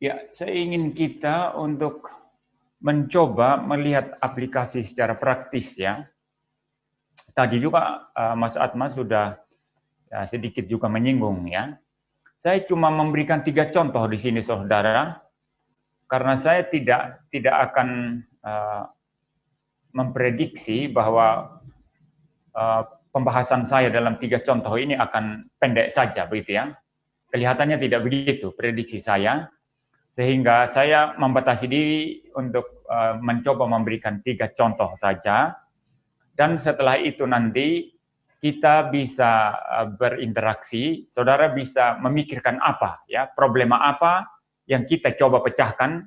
Ya, saya ingin kita untuk mencoba melihat aplikasi secara praktis ya. Tadi juga Mas Atma sudah sedikit juga menyinggung ya. Saya cuma memberikan 3 contoh di sini saudara, karena saya tidak akan memprediksi bahwa pembahasan saya dalam 3 contoh ini akan pendek saja begitu ya. Kelihatannya tidak begitu prediksi saya, sehingga saya membatasi diri untuk mencoba memberikan 3 contoh saja, dan setelah itu nanti kita bisa berinteraksi, saudara bisa memikirkan apa ya, problema apa yang kita coba pecahkan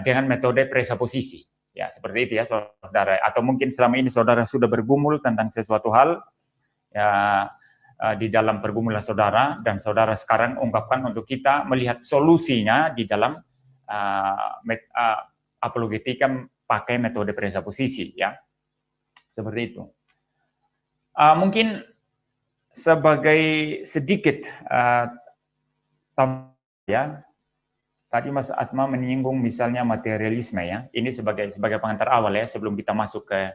dengan metode presuposisi. Ya, seperti itu ya saudara. Atau mungkin selama ini saudara sudah bergumul tentang sesuatu hal ya, di dalam pergumulan saudara, dan saudara sekarang ungkapkan untuk kita melihat solusinya di dalam apologetika pakai metode presuposisi ya. Seperti itu. Mungkin sebagai sedikit ya, tadi Mas Atma menyinggung misalnya materialisme ya. Ini sebagai pengantar awal ya, sebelum kita masuk ke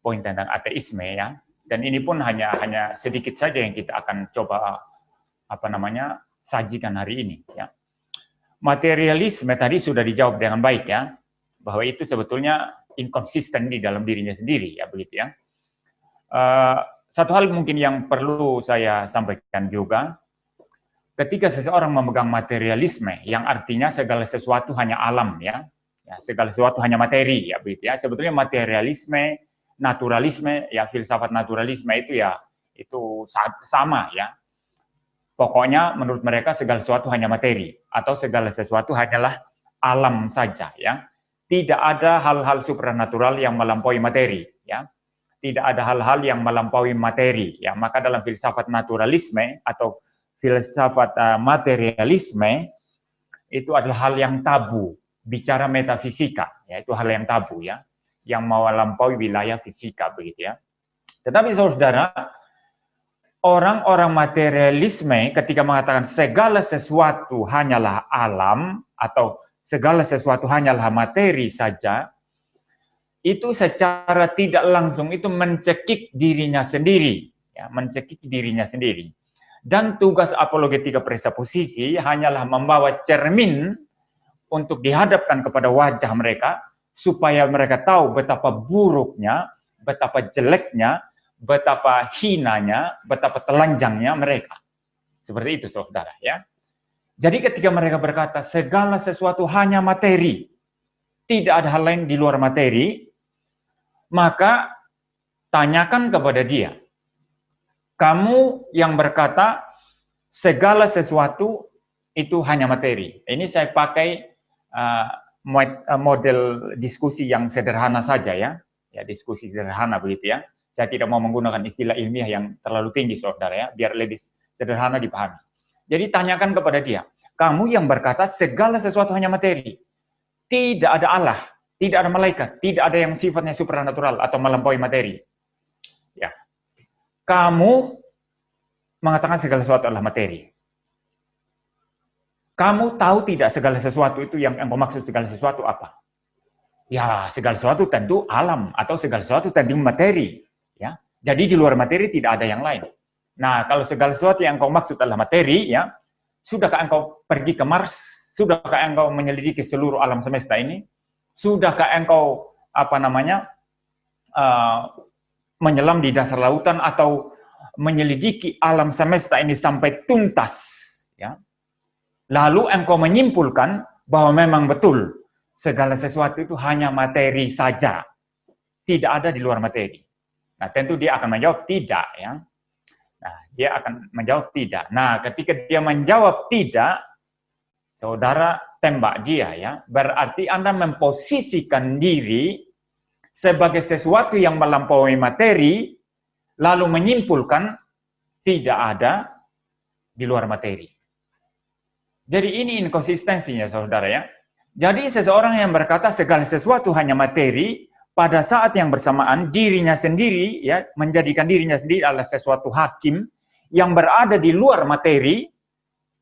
poin tentang ateisme ya. Dan ini pun hanya sedikit saja yang kita akan coba sajikan hari ini ya. Materialisme tadi sudah dijawab dengan baik ya, bahwa itu sebetulnya inkonsisten di dalam dirinya sendiri ya, begitu ya. Satu hal mungkin yang perlu saya sampaikan juga, ketika seseorang memegang materialisme, yang artinya segala sesuatu hanya alam ya, segala sesuatu hanya materi ya, begitu ya. Sebetulnya materialisme, naturalisme ya, filsafat naturalisme itu ya itu sama ya. Pokoknya menurut mereka segala sesuatu hanya materi, atau segala sesuatu hanyalah alam saja ya. Tidak ada hal-hal supranatural yang melampaui materi ya. Tidak ada hal-hal yang melampaui materi ya. Maka dalam filsafat naturalisme atau filsafat materialisme itu adalah hal yang tabu. Bicara metafisika ya, itu hal yang tabu ya, yang melampaui wilayah fisika begitu ya. Tetapi saudara, orang-orang materialisme ketika mengatakan segala sesuatu hanyalah alam atau segala sesuatu hanyalah materi saja, itu secara tidak langsung itu mencekik dirinya sendiri, ya, mencekik dirinya sendiri. Dan tugas apologetika presuposisi hanyalah membawa cermin untuk dihadapkan kepada wajah mereka, supaya mereka tahu betapa buruknya, betapa jeleknya, betapa hinanya, betapa telanjangnya mereka. Seperti itu saudara ya. Jadi ketika mereka berkata segala sesuatu hanya materi, tidak ada hal lain di luar materi, maka tanyakan kepada dia, kamu yang berkata segala sesuatu itu hanya materi. Ini saya pakai model diskusi yang sederhana saja ya, diskusi sederhana begitu ya. Saya tidak mau menggunakan istilah ilmiah yang terlalu tinggi saudara ya, biar lebih sederhana dipahami. Jadi tanyakan kepada dia, kamu yang berkata segala sesuatu hanya materi, tidak ada Allah, tidak ada malaikat, tidak ada yang sifatnya supranatural atau melampaui materi. Ya, kamu mengatakan segala sesuatu adalah materi. Kamu tahu tidak segala sesuatu itu yang maksud segala sesuatu apa? Ya, segala sesuatu tentu alam atau segala sesuatu tentu materi. Ya, jadi di luar materi tidak ada yang lain. Nah, kalau segala sesuatu yang kau maksud adalah materi, ya, sudahkah engkau pergi ke Mars? Sudahkah engkau menyelidiki seluruh alam semesta ini? Sudahkah engkau menyelam di dasar lautan atau menyelidiki alam semesta ini sampai tuntas? Ya. Lalu engkau menyimpulkan bahwa memang betul segala sesuatu itu hanya materi saja, tidak ada di luar materi. Nah, tentu dia akan menjawab tidak, ya. Nah, dia akan menjawab tidak. Nah, ketika dia menjawab tidak, saudara tembak dia, ya. Berarti Anda memposisikan diri sebagai sesuatu yang melampaui materi, lalu menyimpulkan tidak ada di luar materi. Jadi ini inkonsistensinya, saudara ya. Jadi seseorang yang berkata segala sesuatu hanya materi, pada saat yang bersamaan dirinya sendiri ya menjadikan dirinya sendiri adalah sesuatu hakim yang berada di luar materi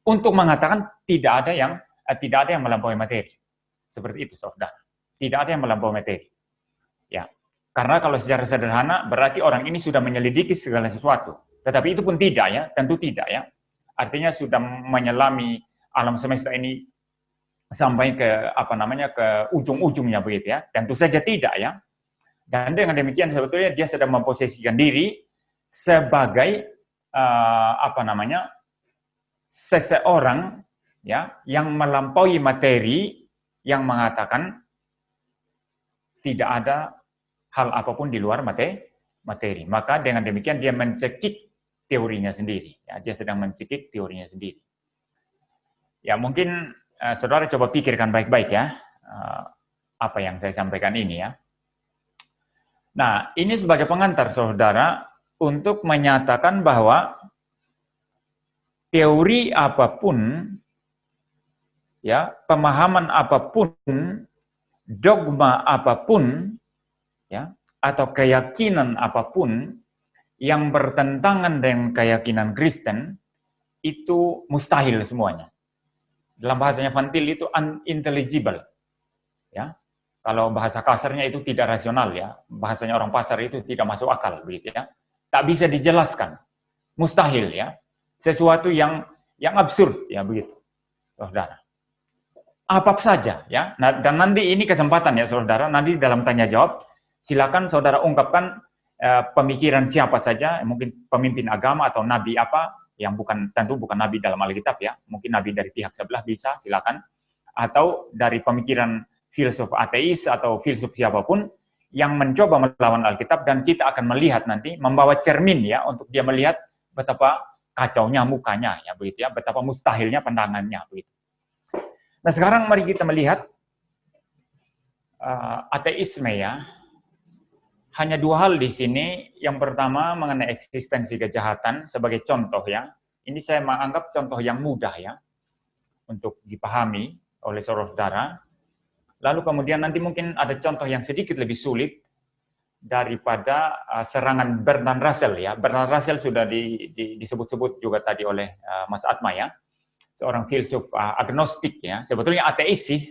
untuk mengatakan tidak ada yang tidak ada yang melampaui materi. Seperti itu, saudara. Tidak ada yang melampaui materi. Ya, karena kalau secara sederhana berarti orang ini sudah menyelidiki segala sesuatu. Tetapi itu pun tidak ya, tentu tidak ya. Artinya sudah menyelami alam semesta ini sampai ke ke ujung-ujungnya begitu ya. Tentu saja tidak ya. Dan dengan demikian sebetulnya dia sedang memposisikan diri sebagai seseorang ya yang melampaui materi, yang mengatakan tidak ada hal apapun di luar materi. Maka dengan demikian dia mencekik teorinya sendiri. Ya, dia sedang mencekik teorinya sendiri. Ya mungkin saudara coba pikirkan baik-baik ya apa yang saya sampaikan ini ya. Nah ini sebagai pengantar saudara untuk menyatakan bahwa teori apapun, ya pemahaman apapun, dogma apapun, ya atau keyakinan apapun yang bertentangan dengan keyakinan Kristen itu mustahil semuanya. Dalam bahasanya Van Til itu unintelligible, ya. Kalau bahasa kasarnya itu tidak rasional ya, bahasanya orang pasar itu tidak masuk akal begitu ya. Tak bisa dijelaskan, mustahil ya. Sesuatu yang absurd ya begitu, saudara. Apa saja ya. Nah, dan nanti ini kesempatan ya saudara, nanti dalam tanya jawab silakan saudara ungkapkan pemikiran siapa saja, mungkin pemimpin agama atau nabi apa yang tentu bukan nabi dalam Alkitab ya, mungkin nabi dari pihak sebelah bisa silakan, atau dari pemikiran filsuf ateis atau filsuf siapapun yang mencoba melawan Alkitab, dan kita akan melihat nanti membawa cermin ya untuk dia melihat betapa kacaunya mukanya ya begitu ya, betapa mustahilnya pandangannya begitu. Nah sekarang mari kita melihat ateisme ya. Hanya dua hal di sini. Yang pertama mengenai eksistensi kejahatan sebagai contoh ya. Ini saya menganggap contoh yang mudah ya untuk dipahami oleh saudara. Lalu kemudian nanti mungkin ada contoh yang sedikit lebih sulit daripada serangan Bertrand Russell ya. Bertrand Russell sudah disebut-sebut juga tadi oleh Mas Atma ya, seorang filsuf agnostik ya. Sebetulnya ateis sih,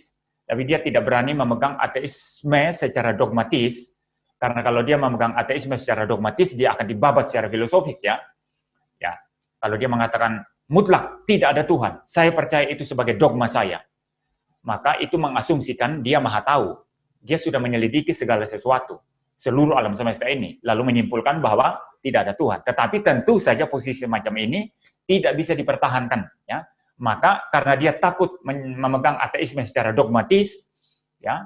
tapi dia tidak berani memegang ateisme secara dogmatis, karena kalau dia memegang ateisme secara dogmatis dia akan dibabat secara filosofis ya. Ya, kalau dia mengatakan mutlak tidak ada Tuhan, saya percaya itu sebagai dogma saya, maka itu mengasumsikan dia maha tahu. Dia sudah menyelidiki segala sesuatu, seluruh alam semesta ini, lalu menyimpulkan bahwa tidak ada Tuhan. Tetapi tentu saja posisi macam ini tidak bisa dipertahankan, ya. Maka karena dia takut memegang ateisme secara dogmatis, ya,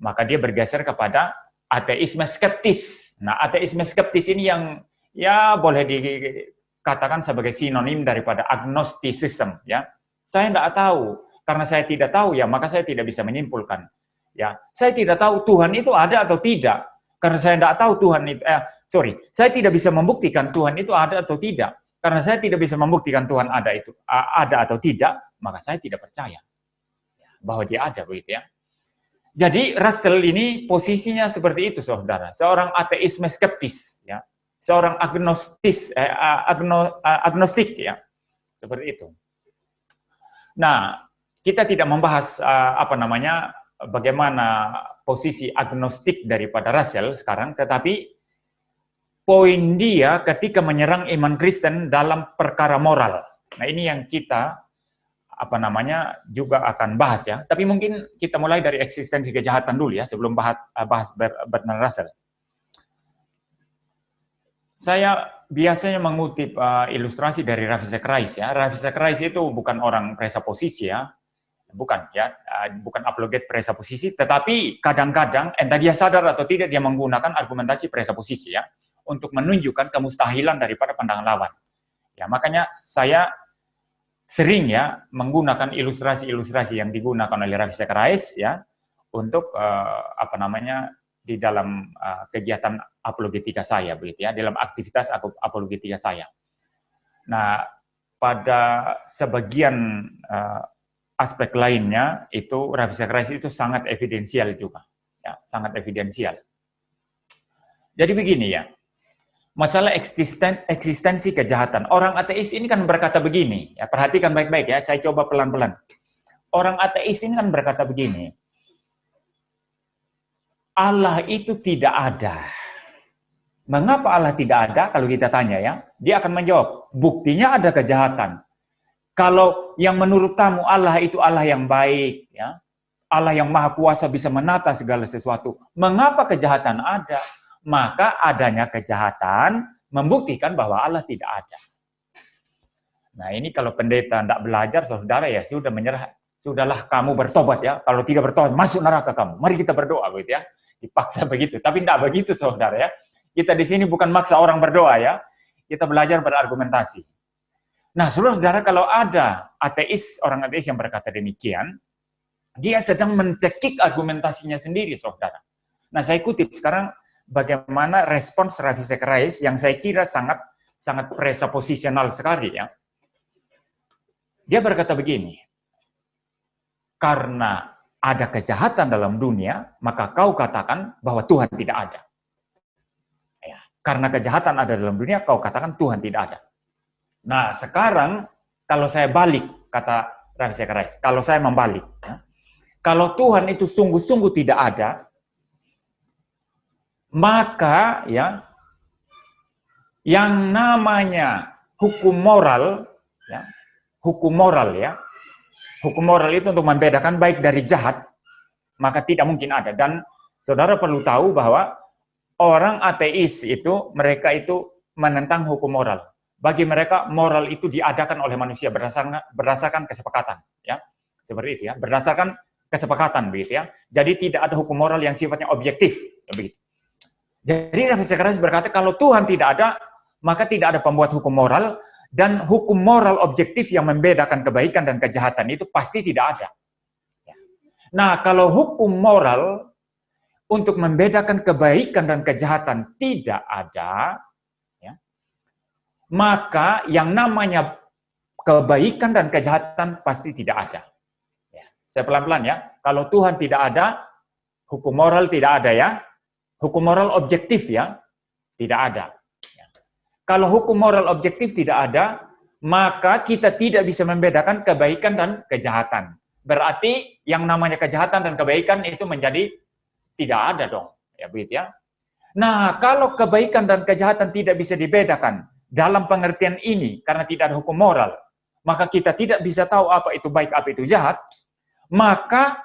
maka dia bergeser kepada ateisme skeptis. Nah, ateisme skeptis ini yang ya boleh dikatakan sebagai sinonim daripada agnosticism, ya. Saya tidak tahu, karena saya tidak tahu ya, maka saya tidak bisa menyimpulkan. Ya, saya tidak tahu Tuhan itu ada atau tidak. Karena saya tidak tahu Tuhan itu, saya tidak bisa membuktikan Tuhan itu ada atau tidak. Karena saya tidak bisa membuktikan Tuhan ada atau tidak, maka saya tidak percaya bahwa dia ada begitu ya. Jadi Russell ini posisinya seperti itu, saudara. Seorang ateisme skeptis, ya, seorang agnostik, ya, seperti itu. Nah, kita tidak membahas bagaimana posisi agnostik daripada Russell sekarang, tetapi poin dia ketika menyerang iman Kristen dalam perkara moral. Nah, ini yang kita juga akan bahas ya. Tapi mungkin kita mulai dari eksistensi kejahatan dulu ya, sebelum bahas Bertrand Russell. Saya biasanya mengutip ilustrasi dari Ravi Zacharias ya. Ravi Zacharias itu bukan orang presaposisi ya. Bukan ya, bukan apologet presaposisi, tetapi kadang-kadang entah dia sadar atau tidak dia menggunakan argumentasi presaposisi ya untuk menunjukkan kemustahilan daripada pandangan lawan. Ya, makanya saya sering ya menggunakan ilustrasi-ilustrasi yang digunakan oleh Ravi Zacharias ya untuk di dalam kegiatan apologetika saya begitu ya, dalam aktivitas apologetika saya. Nah, pada sebagian aspek lainnya itu Ravi Zacharias itu sangat evidensial juga, ya, sangat evidensial. Jadi begini ya, masalah eksistensi kejahatan. Orang ateis ini kan berkata begini, ya, perhatikan baik-baik ya, saya coba pelan-pelan. orang ateis ini kan berkata begini, Allah itu tidak ada. Mengapa Allah tidak ada? Kalau kita tanya ya, dia akan menjawab, buktinya ada kejahatan. Kalau yang menurut kamu Allah itu Allah yang baik, ya, Allah yang maha kuasa bisa menata segala sesuatu. Mengapa kejahatan ada? Maka adanya kejahatan membuktikan bahwa Allah tidak ada. Nah ini kalau pendeta tidak belajar, saudara ya sudah menyerah. Sudahlah kamu bertobat ya. Kalau tidak bertobat, masuk neraka kamu. Mari kita berdoa begitu ya. Dipaksa begitu. Tapi tidak begitu saudara ya. Kita di sini bukan maksa orang berdoa ya. Kita belajar berargumentasi. Nah saudara-saudara, kalau ada ateis, orang ateis yang berkata demikian, dia sedang mencekik argumentasinya sendiri saudara. Nah saya kutip sekarang bagaimana respons Ravi Zacharias yang saya kira sangat presuposisional sekali ya. Dia berkata begini, karena ada kejahatan dalam dunia, maka kau katakan bahwa Tuhan tidak ada. Ya, karena kejahatan ada dalam dunia, kau katakan Tuhan tidak ada. Nah, sekarang kalau saya balik, kata Ravi Zacharias, kalau saya membalik, ya, kalau Tuhan itu sungguh-sungguh tidak ada, maka ya yang namanya hukum moral ya, hukum moral itu untuk membedakan baik dari jahat, maka tidak mungkin ada. Dan saudara perlu tahu bahwa orang ateis itu, mereka itu menentang hukum moral. Bagi mereka, moral itu diadakan oleh manusia berdasarkan kesepakatan. Ya, seperti itu ya, berdasarkan kesepakatan. Begitu ya. Jadi tidak ada hukum moral yang sifatnya objektif. Ya, begitu. Jadi Ravi Zacharias berkata, kalau Tuhan tidak ada, maka tidak ada pembuat hukum moral, dan hukum moral objektif yang membedakan kebaikan dan kejahatan itu pasti tidak ada. Nah, kalau hukum moral untuk membedakan kebaikan dan kejahatan tidak ada, ya, maka yang namanya kebaikan dan kejahatan pasti tidak ada. Ya, saya pelan-pelan ya. Kalau Tuhan tidak ada, hukum moral tidak ada ya. Hukum moral objektif ya, tidak ada. Kalau hukum moral objektif tidak ada, maka kita tidak bisa membedakan kebaikan dan kejahatan. Berarti yang namanya kejahatan dan kebaikan itu menjadi tidak ada dong. Ya begitu ya. Nah, kalau kebaikan dan kejahatan tidak bisa dibedakan dalam pengertian ini karena tidak ada hukum moral, maka kita tidak bisa tahu apa itu baik, apa itu jahat, maka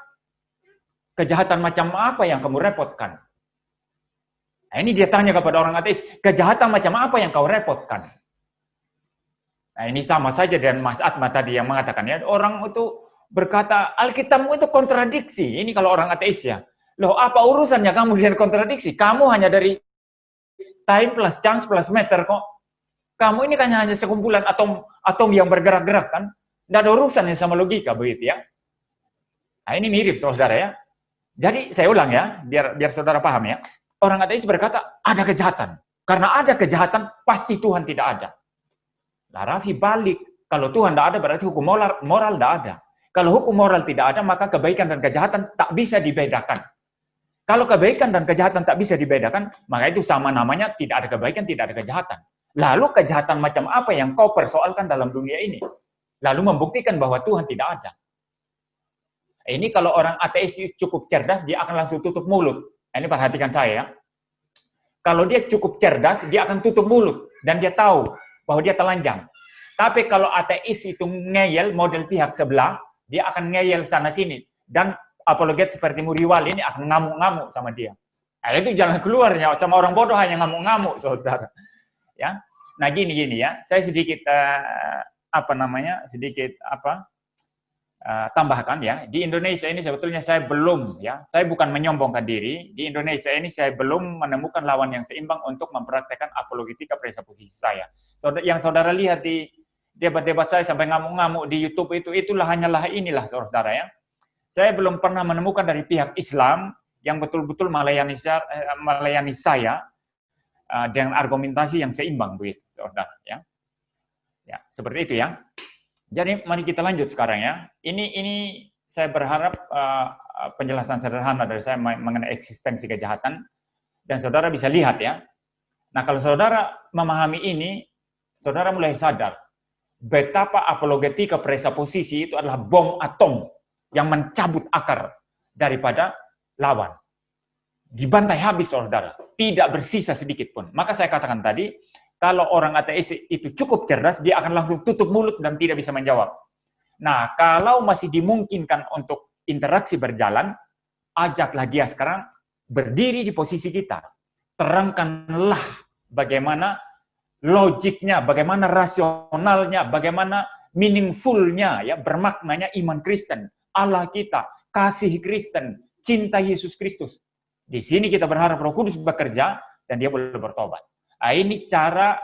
kejahatan macam apa yang kamu repotkan? Nah, ini dia tanya kepada orang ateis, kejahatan macam apa yang kau repotkan? Nah, ini sama saja dengan Mas Atma tadi yang mengatakan, ya, orang itu berkata, Alkitabmu itu kontradiksi. Ini kalau orang ateis ya. Loh, apa urusannya kamu dengan kontradiksi? Kamu hanya dari time plus chance plus matter kok. Kamu ini kan hanya sekumpulan atom yang bergerak-gerak kan? Tidak ada urusannya sama logika, begitu ya. Nah, ini mirip, saudara ya. Jadi, saya ulang ya, biar saudara paham ya. Orang ateis berkata, ada kejahatan. Karena ada kejahatan, pasti Tuhan tidak ada. Nah, Ravi balik. Kalau Tuhan tidak ada, berarti hukum moral tidak ada. Kalau hukum moral tidak ada, maka kebaikan dan kejahatan tak bisa dibedakan. Kalau kebaikan dan kejahatan tak bisa dibedakan, maka itu sama namanya tidak ada kebaikan, tidak ada kejahatan. Lalu kejahatan macam apa yang kau persoalkan dalam dunia ini? Lalu membuktikan bahwa Tuhan tidak ada. Ini kalau orang ateis cukup cerdas, dia akan langsung tutup mulut. Ini perhatikan saya ya. Kalau dia cukup cerdas, dia akan tutup mulut. Dan dia tahu bahwa dia telanjang. Tapi kalau ateis itu ngeyel model pihak sebelah, dia akan ngeyel sana-sini. Dan apologet seperti Muriwal ini akan ngamuk-ngamuk sama dia. Nah, itu jalan keluarnya. Sama orang bodoh hanya ngamuk-ngamuk, saudara. Ya. Nah, gini ya. Saya sedikit, tambahkan ya, di Indonesia ini sebetulnya saya belum ya, saya bukan menyombongkan diri, di Indonesia ini saya belum menemukan lawan yang seimbang untuk mempraktekkan apologetika presuposisi saya. Yang saudara lihat di debat-debat saya sampai ngamuk-ngamuk di YouTube itulah hanyalah inilah saudara ya. Saya belum pernah menemukan dari pihak Islam yang betul-betul melayani saya dengan argumentasi yang seimbang begitu saudara ya. Ya, seperti itu ya. Jadi mari kita lanjut sekarang ya. Ini saya berharap penjelasan sederhana dari saya mengenai eksistensi kejahatan dan saudara bisa lihat ya. Nah, kalau saudara memahami ini, saudara mulai sadar betapa apologetika presuposisi itu adalah bom atom yang mencabut akar daripada lawan. Dibantai habis, saudara. Tidak bersisa sedikit pun. Maka saya katakan tadi, kalau orang ateis itu cukup cerdas, dia akan langsung tutup mulut dan tidak bisa menjawab. Nah, kalau masih dimungkinkan untuk interaksi berjalan, ajaklah dia sekarang berdiri di posisi kita. Terangkanlah bagaimana logiknya, bagaimana rasionalnya, bagaimana meaningfulnya, ya, bermaknanya iman Kristen, Allah kita, kasih Kristen, cinta Yesus Kristus. Di sini kita berharap Roh Kudus bekerja dan dia boleh bertobat. Nah, ini cara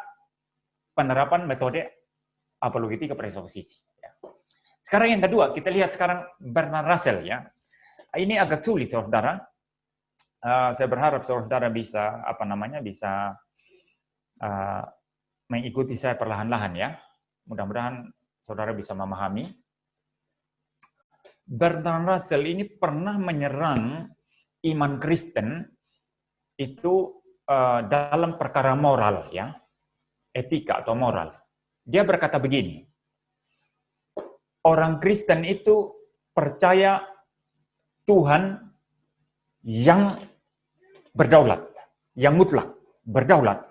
penerapan metode apologetika presupposisi. Sekarang yang kedua, kita lihat sekarang Bertrand Russell, ya. Ini agak sulit, saudara. Saya berharap saudara bisa bisa mengikuti saya perlahan-lahan, ya. Mudah-mudahan saudara bisa memahami. Bertrand Russell ini pernah menyerang iman Kristen itu dalam perkara moral, ya, etika atau moral. Dia berkata begini, orang Kristen itu percaya Tuhan yang berdaulat, yang mutlak, berdaulat.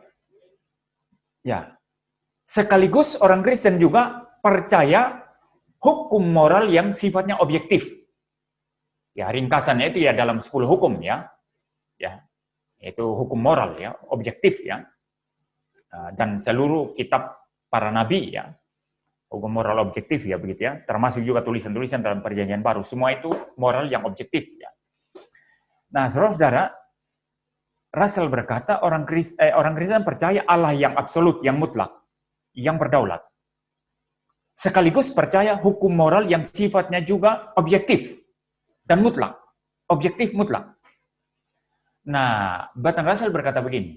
Ya. Sekaligus orang Kristen juga percaya hukum moral yang sifatnya objektif. Ya, ringkasannya itu ya dalam 10 hukum, ya. Ya. Itu hukum moral, ya, objektif, ya. Dan seluruh kitab para nabi, ya. Hukum moral objektif, ya, begitu, ya. Termasuk juga tulisan-tulisan dalam Perjanjian Baru. Semua itu moral yang objektif, ya. Nah, saudara, Russell berkata orang Kristen percaya Allah yang absolut, yang mutlak, yang berdaulat. Sekaligus percaya hukum moral yang sifatnya juga objektif dan mutlak. Objektif mutlak. Nah, Bertrand Russell berkata begini,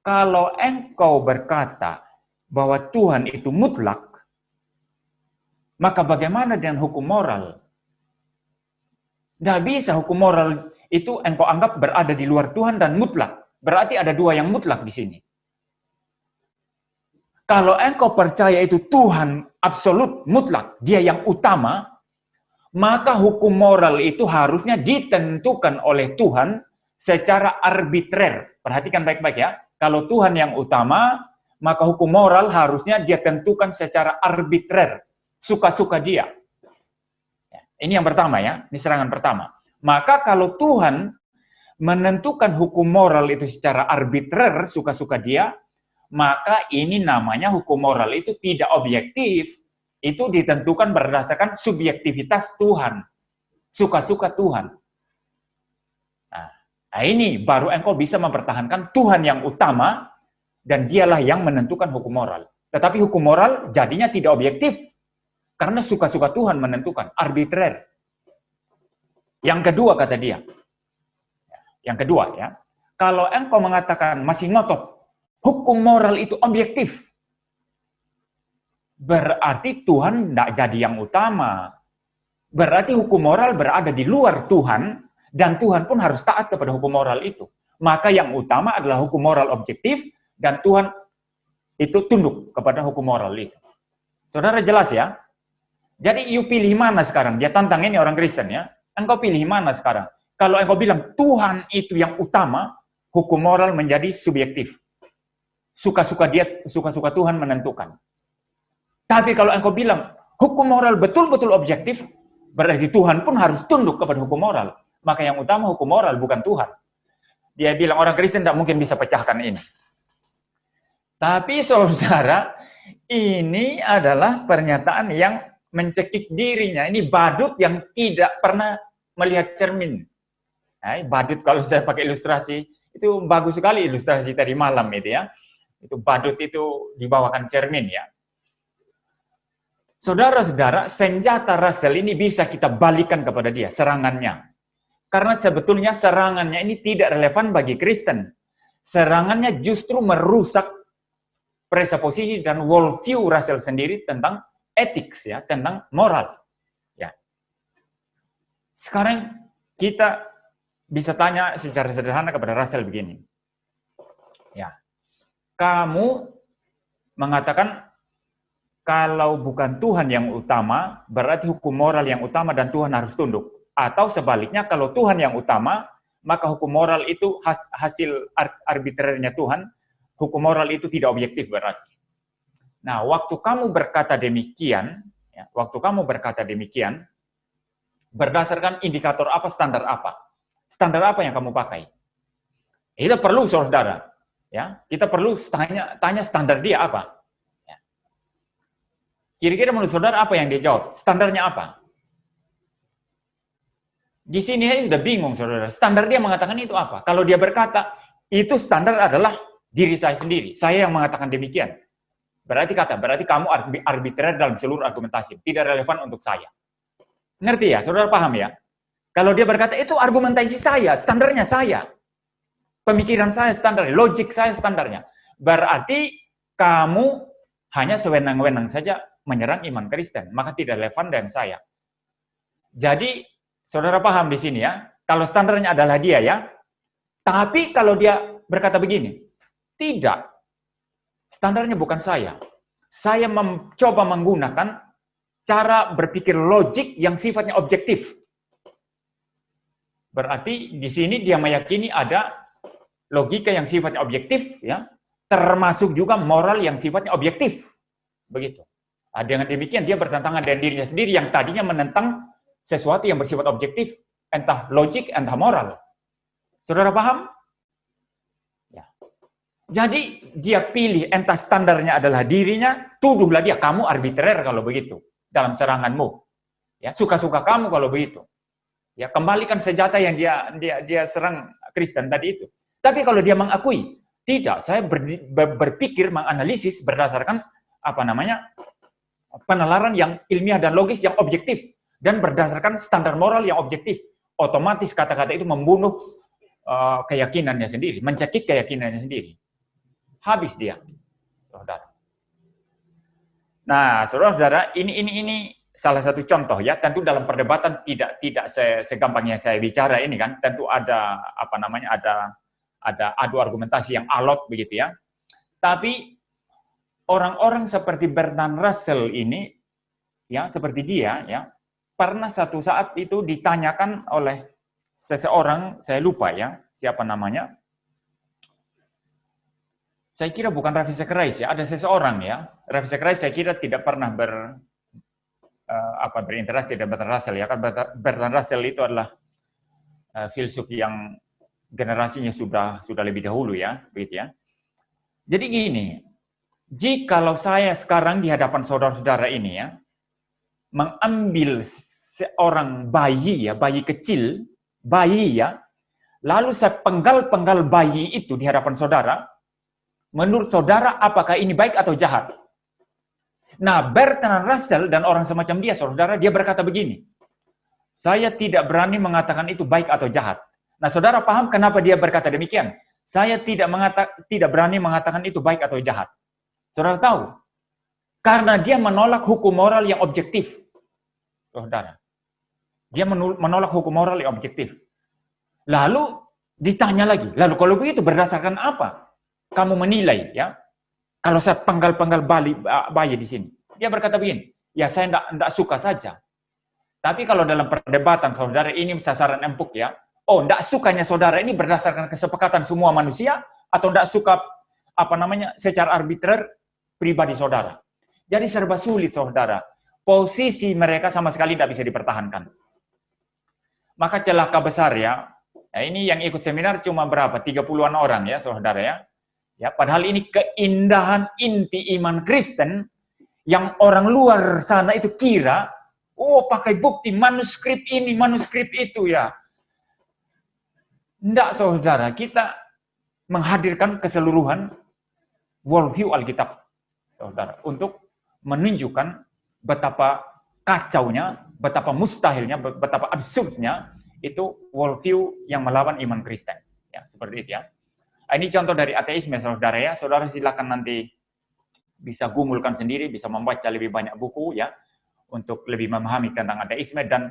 kalau engkau berkata bahwa Tuhan itu mutlak, maka bagaimana dengan hukum moral? Tidak bisa hukum moral itu engkau anggap berada di luar Tuhan dan mutlak. Berarti ada dua yang mutlak di sini. Kalau engkau percaya itu Tuhan absolut, mutlak, dia yang utama, maka hukum moral itu harusnya ditentukan oleh Tuhan secara arbitrer. Perhatikan baik-baik, ya. Kalau Tuhan yang utama, maka hukum moral harusnya dia tentukan secara arbitrer. Suka-suka dia. Ini yang pertama, ya. Ini serangan pertama. Maka kalau Tuhan menentukan hukum moral itu secara arbitrer, suka-suka dia, maka ini namanya hukum moral itu tidak objektif. Itu ditentukan berdasarkan subjektivitas Tuhan. Suka-suka Tuhan. Nah, ini baru engkau bisa mempertahankan Tuhan yang utama dan dialah yang menentukan hukum moral. Tetapi hukum moral jadinya tidak objektif karena suka-suka Tuhan menentukan, arbitrer. Yang kedua kata dia. Yang kedua, ya. Kalau engkau mengatakan masih ngotot hukum moral itu objektif, berarti Tuhan tidak jadi yang utama. Berarti hukum moral berada di luar Tuhan, dan Tuhan pun harus taat kepada hukum moral itu. Maka yang utama adalah hukum moral objektif, dan Tuhan itu tunduk kepada hukum moral itu. Saudara jelas, ya? Jadi you pilih mana sekarang? Dia tantang ini orang Kristen, ya. Engkau pilih mana sekarang? Kalau engkau bilang Tuhan itu yang utama, hukum moral menjadi subjektif. Suka-suka dia, suka-suka Tuhan menentukan. Tapi kalau engkau bilang hukum moral betul-betul objektif, berarti Tuhan pun harus tunduk kepada hukum moral. Maka yang utama hukum moral, bukan Tuhan. Dia bilang orang Kristen tidak mungkin bisa pecahkan ini. Tapi saudara, ini adalah pernyataan yang mencekik dirinya. Ini badut yang tidak pernah melihat cermin. Nah, badut kalau saya pakai ilustrasi, itu bagus sekali ilustrasi tadi malam itu, ya. Itu badut itu dibawakan cermin, ya. Saudara-saudara, senjata Russell ini bisa kita balikan kepada dia, serangannya. Karena sebetulnya serangannya ini tidak relevan bagi Kristen. Serangannya justru merusak presupposisi dan worldview Russell sendiri tentang etik, ya, tentang moral. Ya. Sekarang kita bisa tanya secara sederhana kepada Russell begini. Ya. Kamu mengatakan kalau bukan Tuhan yang utama, berarti hukum moral yang utama dan Tuhan harus tunduk. Atau sebaliknya, kalau Tuhan yang utama, maka hukum moral itu hasil arbitrernya Tuhan, hukum moral itu tidak objektif berarti. Nah, waktu kamu berkata demikian, berdasarkan indikator apa, standar apa? Standar apa yang kamu pakai? Kita perlu, saudara, ya, kita perlu tanya standar dia apa. Kira-kira menurut saudara apa yang dia jawab? Standarnya apa? Di sini saya sudah bingung, saudara. Standar dia mengatakan itu apa? Kalau dia berkata, itu standar adalah diri saya sendiri. Saya yang mengatakan demikian. Berarti kamu arbitrer dalam seluruh argumentasi. Tidak relevan untuk saya. Ngerti ya? Saudara paham ya? Kalau dia berkata, itu argumentasi saya, standarnya saya. Pemikiran saya standarnya, logik saya standarnya. Berarti kamu hanya sewenang-wenang saja menyerang iman Kristen, maka tidak relevan dengan saya. Jadi, saudara paham di sini ya, kalau standarnya adalah dia ya, tapi kalau dia berkata begini, tidak, standarnya bukan saya mencoba menggunakan cara berpikir logik yang sifatnya objektif. Berarti di sini dia meyakini ada logika yang sifatnya objektif, ya, termasuk juga moral yang sifatnya objektif. Begitu. Nah, dengan demikian dia bertentangan dengan dirinya sendiri yang tadinya menentang sesuatu yang bersifat objektif, entah logik, entah moral. Saudara paham? Ya. Jadi dia pilih entah standarnya adalah dirinya, tuduhlah dia, kamu arbitrer kalau begitu dalam seranganmu. Ya, suka-suka kamu kalau begitu. Ya, kembalikan senjata yang dia serang Kristen tadi itu. Tapi kalau dia mengakui, tidak, saya berpikir, menganalisis berdasarkan penalaran yang ilmiah dan logis yang objektif dan berdasarkan standar moral yang objektif. Otomatis kata-kata itu membunuh keyakinannya sendiri, mencekik keyakinannya sendiri. Habis dia, saudara. Nah, saudara-saudara, ini salah satu contoh ya. Tentu dalam perdebatan tidak segampang yang saya bicara ini kan. Tentu ada ada adu argumentasi yang alot begitu ya. Tapi orang-orang seperti Bertrand Russell ini, ya seperti dia, ya pernah satu saat itu ditanyakan oleh seseorang, saya lupa ya siapa namanya. Saya kira bukan Ravi Zacharias ya, ada seseorang ya. Ravi Zacharias saya kira tidak pernah berinteraksi dengan Bertrand Russell ya. Kan Bertrand Russell itu adalah filsuf yang generasinya sudah lebih dahulu ya, begitu ya. Jadi gini. Jikalau saya sekarang di hadapan saudara-saudara ini ya, mengambil seorang bayi ya, bayi kecil, bayi ya, lalu saya penggal-penggal bayi itu di hadapan saudara, menurut saudara apakah ini baik atau jahat? Nah, Bertrand Russell dan orang semacam dia, saudara, dia berkata begini, saya tidak berani mengatakan itu baik atau jahat. Nah, saudara paham kenapa dia berkata demikian? Saya tidak berani mengatakan itu baik atau jahat. Saudara tahu? Karena dia menolak hukum moral yang objektif. Saudara. Dia menolak hukum moral yang objektif. Lalu ditanya lagi, lalu kalau begitu berdasarkan apa kamu menilai ya? Kalau saya penggal-penggal bayi di sini. Dia berkata begini, ya saya enggak suka saja. Tapi kalau dalam perdebatan saudara ini sasaran empuk ya. Oh, enggak sukanya saudara ini berdasarkan kesepakatan semua manusia atau enggak suka secara arbitrer pribadi saudara. Jadi serba sulit saudara. Posisi mereka sama sekali tidak bisa dipertahankan. Maka celaka besar ya. Nah, ini yang ikut seminar cuma berapa? 30-an orang ya saudara ya. Ya, padahal ini keindahan inti iman Kristen yang orang luar sana itu kira, oh pakai bukti manuskrip ini, manuskrip itu ya. Enggak saudara, kita menghadirkan keseluruhan worldview Alkitab. Saudara, untuk menunjukkan betapa kacaunya, betapa mustahilnya, betapa absurdnya itu worldview yang melawan iman Kristen. Ya, seperti itu ya. Ini contoh dari ateisme, saudara ya. Saudara silakan nanti bisa gumulkan sendiri, bisa membaca lebih banyak buku ya, untuk lebih memahami tentang ateisme. Dan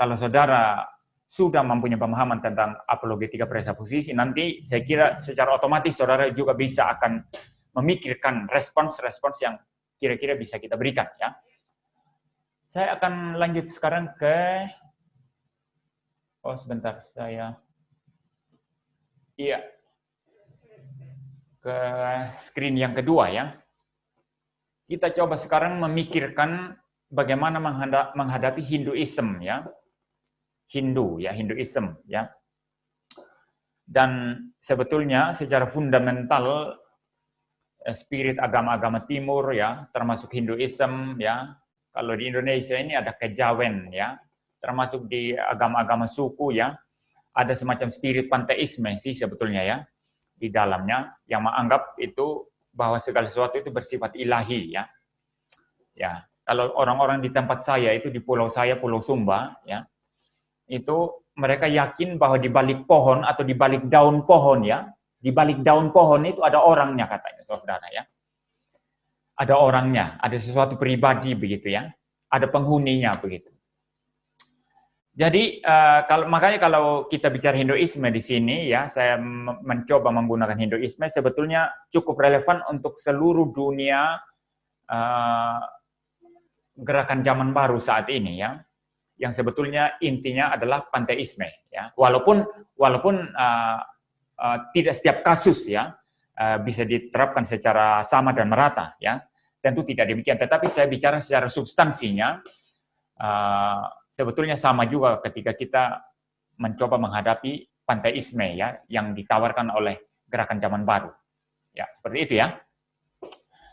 kalau saudara sudah mempunyai pemahaman tentang apologetika presupposisi, nanti saya kira secara otomatis saudara juga bisa akan memikirkan respons-respons yang kira-kira bisa kita berikan ya. Saya akan lanjut sekarang sebentar ke screen yang kedua ya. Kita coba sekarang memikirkan bagaimana menghadapi Hinduism ya. Hinduism ya. Dan sebetulnya secara fundamental spirit agama-agama timur ya, termasuk Hinduism ya. Kalau di Indonesia ini ada kejawen ya, termasuk di agama-agama suku ya, ada semacam spirit panteisme sih sebetulnya ya di dalamnya, yang menganggap itu bahwa segala sesuatu itu bersifat ilahi ya. Ya, kalau orang-orang di tempat saya itu di pulau saya, Pulau Sumba ya, itu mereka yakin bahwa di balik pohon atau di balik daun pohon ya, di balik daun pohon itu ada orangnya katanya, saudara ya. Ada orangnya, ada sesuatu pribadi begitu ya, ada penghuninya begitu. Jadi makanya kalau kita bicara Hinduisme di sini ya, saya mencoba menggunakan Hinduisme sebetulnya cukup relevan untuk seluruh dunia gerakan zaman baru saat ini ya, yang sebetulnya intinya adalah panteisme ya. Walaupun tidak setiap kasus ya bisa diterapkan secara sama dan merata ya, tentu tidak demikian. Tetapi saya bicara secara substansinya. Sebetulnya sama juga ketika kita mencoba menghadapi panteisme ya yang ditawarkan oleh gerakan zaman baru. Ya, seperti itu ya.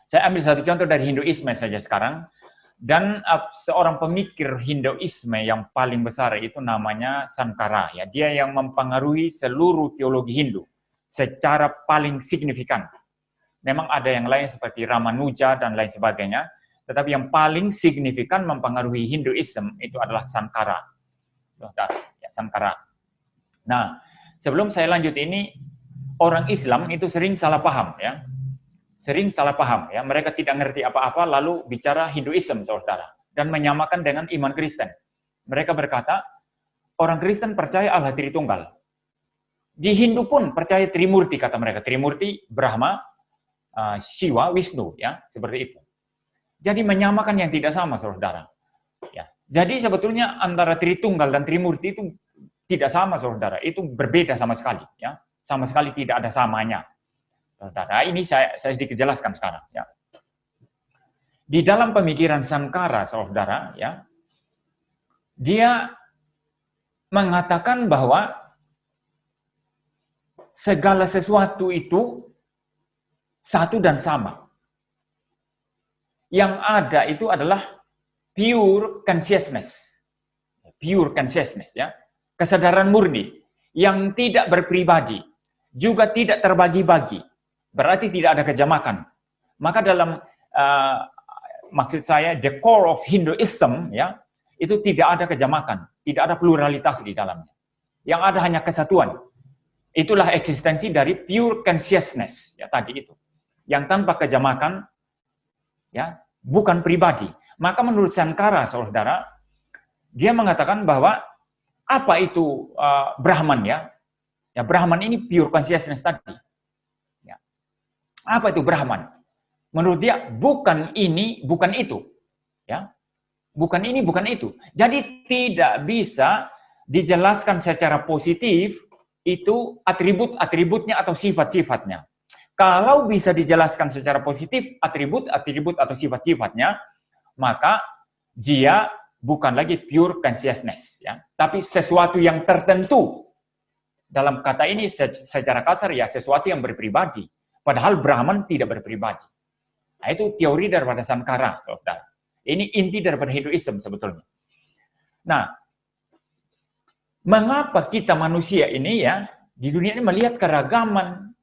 Saya ambil satu contoh dari Hinduisme saja sekarang. Dan seorang pemikir Hinduisme yang paling besar itu namanya Sankara ya. Dia yang mempengaruhi seluruh teologi Hindu secara paling signifikan. Memang ada yang lain seperti Ramanuja dan lain sebagainya. Tetapi yang paling signifikan mempengaruhi Hinduism itu adalah Sankara. Ya, Sankara. Nah, sebelum saya lanjut ini, orang Islam itu sering salah paham ya. Sering salah paham ya. Mereka tidak ngerti apa-apa lalu bicara Hinduism, saudara, dan menyamakan dengan iman Kristen. Mereka berkata, orang Kristen percaya Allah Tritunggal. Di Hindu pun percaya Trimurti, kata mereka. Trimurti, Brahma, Shiva, Wisnu ya, seperti itu. Jadi menyamakan yang tidak sama, saudara. Ya. Jadi sebetulnya antara Tritunggal dan Trimurti itu tidak sama, saudara. Itu berbeda sama sekali. Ya. Sama sekali tidak ada samanya. Saudara, ini saya sedikit jelaskan sekarang. Ya. Di dalam pemikiran Sankara, saudara, ya, dia mengatakan bahwa segala sesuatu itu satu dan sama. Yang ada itu adalah pure consciousness. Pure consciousness ya. Kesadaran murni yang tidak berpribadi, juga tidak terbagi-bagi. Berarti tidak ada kejamakan. Maka dalam maksud saya the core of Hinduism ya, itu tidak ada kejamakan, tidak ada pluralitas di dalamnya. Yang ada hanya kesatuan. Itulah eksistensi dari pure consciousness ya tadi itu. Yang tanpa kejamakan ya, bukan pribadi. Maka menurut Sankara, saudara, dia mengatakan bahwa apa itu Brahman ya? Ya, Brahman ini pure consciousness tadi. Ya. Apa itu Brahman? Menurut dia bukan ini, bukan itu. Ya. Bukan ini, bukan itu. Jadi tidak bisa dijelaskan secara positif itu atribut-atributnya atau sifat-sifatnya. Kalau bisa dijelaskan secara positif atribut-atribut atau sifat-sifatnya, maka dia bukan lagi pure consciousness ya, tapi sesuatu yang tertentu. Dalam kata ini secara kasar ya sesuatu yang berpribadi, padahal Brahman tidak berpribadi. Nah, itu teori daripada Sankara, saudara. Ini inti daripada Hinduism sebetulnya. Nah, mengapa kita manusia ini ya di dunia ini melihat keragaman?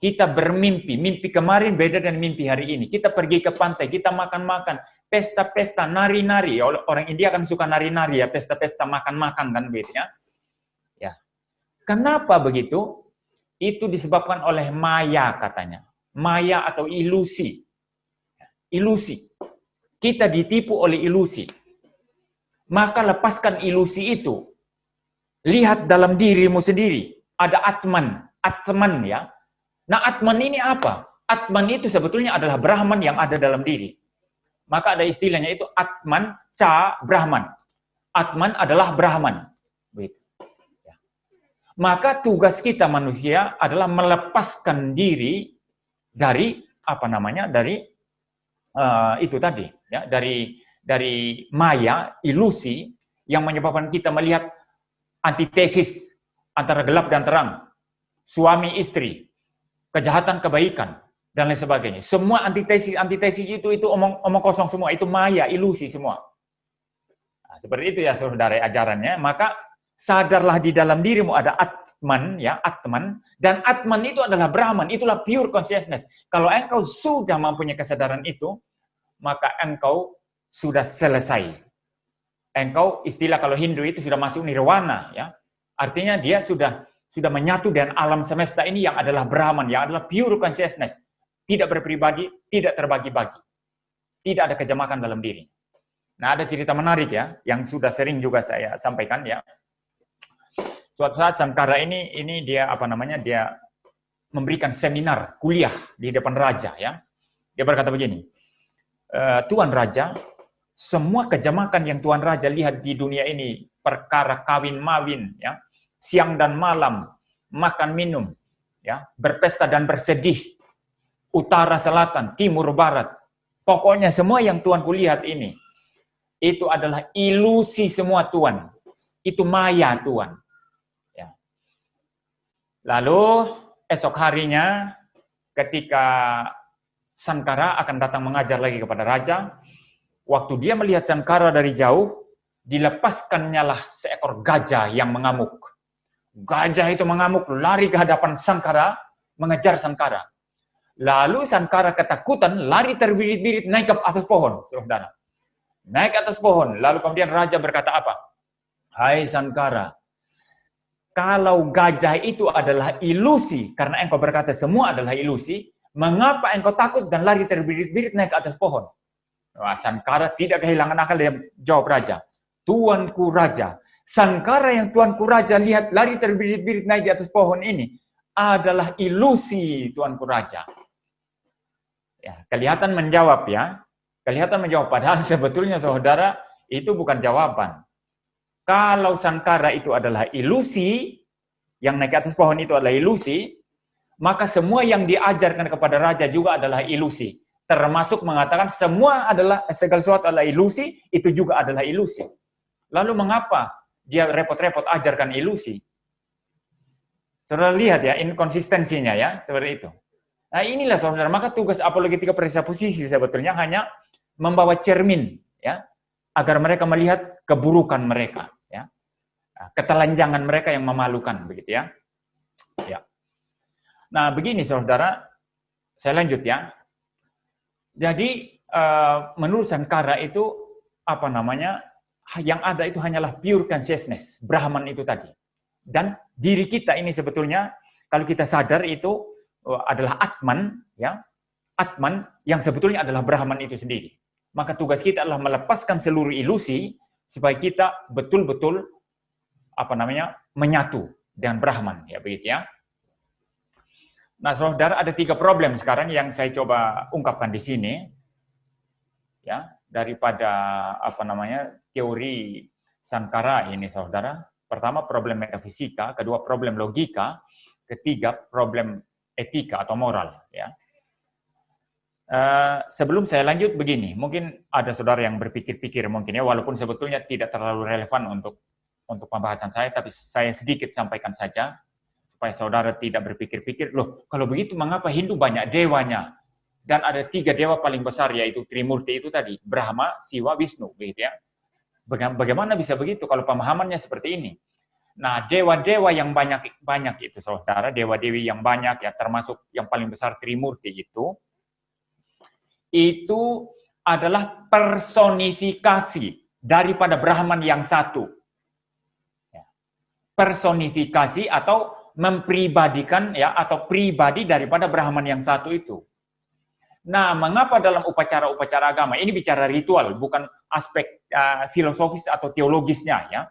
Kita bermimpi, mimpi kemarin beda dengan mimpi hari ini. Kita pergi ke pantai, kita makan-makan, pesta-pesta, nari-nari. Orang India kan suka nari-nari ya, pesta-pesta makan-makan kan begitu ya. Ya. Kenapa begitu? Itu disebabkan oleh maya katanya. Maya atau ilusi. Ilusi. Kita ditipu oleh ilusi. Maka lepaskan ilusi itu. Lihat dalam dirimu sendiri. Ada Atman ya. Nah, Atman ini apa? Atman itu sebetulnya adalah Brahman yang ada dalam diri. Maka ada istilahnya itu Atman Ca Brahman. Atman adalah Brahman. Begitu. Maka tugas kita manusia adalah melepaskan diri dari itu tadi, ya, dari maya, ilusi yang menyebabkan kita melihat antitesis antara gelap dan terang, suami istri, kejahatan kebaikan dan lain sebagainya. Semua antitesis itu omong kosong semua, itu maya, ilusi semua. Nah, seperti itu ya saudara ajarannya. Maka sadarlah di dalam dirimu ada Atman, ya, Atman, dan Atman itu adalah Brahman, itulah pure consciousness. Kalau engkau sudah mempunyai kesadaran itu, maka engkau sudah selesai. Engkau, istilah kalau Hindu itu sudah masuk nirwana, ya. Artinya dia sudah menyatu dengan alam semesta ini yang adalah Brahman, yang adalah pure consciousness. Tidak berpribadi, tidak terbagi-bagi. Tidak ada kejamakan dalam diri. Nah, ada cerita menarik ya, yang sudah sering juga saya sampaikan ya. Suatu saat Sankara ini dia dia memberikan seminar kuliah di depan raja ya. Dia berkata begini, Tuan Raja, semua kejamakan yang Tuan Raja lihat di dunia ini, perkara kawin mawin ya, siang dan malam, makan minum, ya, berpesta dan bersedih, utara selatan, timur barat, pokoknya semua yang Tuan kulihat ini, itu adalah ilusi semua Tuan, itu maya Tuan. Lalu esok harinya ketika Sankara akan datang mengajar lagi kepada raja, waktu dia melihat Sankara dari jauh, dilepaskannya lah seekor gajah yang mengamuk. Gajah itu mengamuk, lari ke hadapan Sankara, mengejar Sankara. Lalu Sankara ketakutan, lari terbirit-birit naik ke atas pohon, saudara. Naik ke atas pohon, lalu kemudian raja berkata apa? Hai Sankara, kalau gajah itu adalah ilusi, karena engkau berkata semua adalah ilusi, mengapa engkau takut dan lari terbirit-birit naik ke atas pohon? Wah, Sankara tidak kehilangan akal, dia jawab raja. Tuanku raja, Sankara yang tuanku raja lihat lari terbirit-birit naik di atas pohon ini adalah ilusi tuanku raja. Ya, kelihatan menjawab ya. Kelihatan menjawab, padahal sebetulnya saudara itu bukan jawaban. Kalau Sankara itu adalah ilusi, yang naik ke atas pohon itu adalah ilusi, maka semua yang diajarkan kepada raja juga adalah ilusi. Termasuk mengatakan segala sesuatu adalah ilusi, itu juga adalah ilusi. Lalu mengapa dia repot-repot ajarkan ilusi? Saudara lihat ya, inkonsistensinya ya, seperti itu. Nah inilah saudara, maka tugas apologetika presupposisi sebetulnya hanya membawa cermin, ya, agar mereka melihat keburukan mereka, ya, ketelanjangan mereka yang memalukan, begitu ya. Ya. Nah begini saudara, saya lanjut ya. Jadi menurut Sankara itu yang ada itu hanyalah pure consciousness, Brahman itu tadi. Dan diri kita ini sebetulnya kalau kita sadar itu adalah Atman, ya, Atman yang sebetulnya adalah Brahman itu sendiri. Maka tugas kita adalah melepaskan seluruh ilusi supaya kita betul-betul menyatu dengan Brahman, ya begitu ya. Nah, saudara, ada 3 problem sekarang yang saya coba ungkapkan di sini, ya, daripada teori Sankara ini, saudara. Pertama, problem metafisika, kedua, problem logika, ketiga, problem etika atau moral, ya. Sebelum saya lanjut begini, mungkin ada saudara yang berpikir-pikir mungkin ya, walaupun sebetulnya tidak terlalu relevan untuk pembahasan saya, tapi saya sedikit sampaikan saja supaya saudara tidak berpikir-pikir, loh kalau begitu mengapa Hindu banyak dewanya? Dan ada 3 dewa paling besar yaitu Trimurti itu tadi, Brahma, Siwa, Wisnu, begitu ya. Bagaimana bisa begitu kalau pemahamannya seperti ini? Nah, dewa-dewa yang banyak itu saudara, dewa-dewi yang banyak ya, termasuk yang paling besar Trimurti itu adalah personifikasi daripada Brahman yang satu. Personifikasi atau mempribadikan ya, atau pribadi daripada Brahman yang satu itu. Nah, mengapa dalam upacara-upacara agama, ini bicara ritual, bukan aspek filosofis atau teologisnya ya.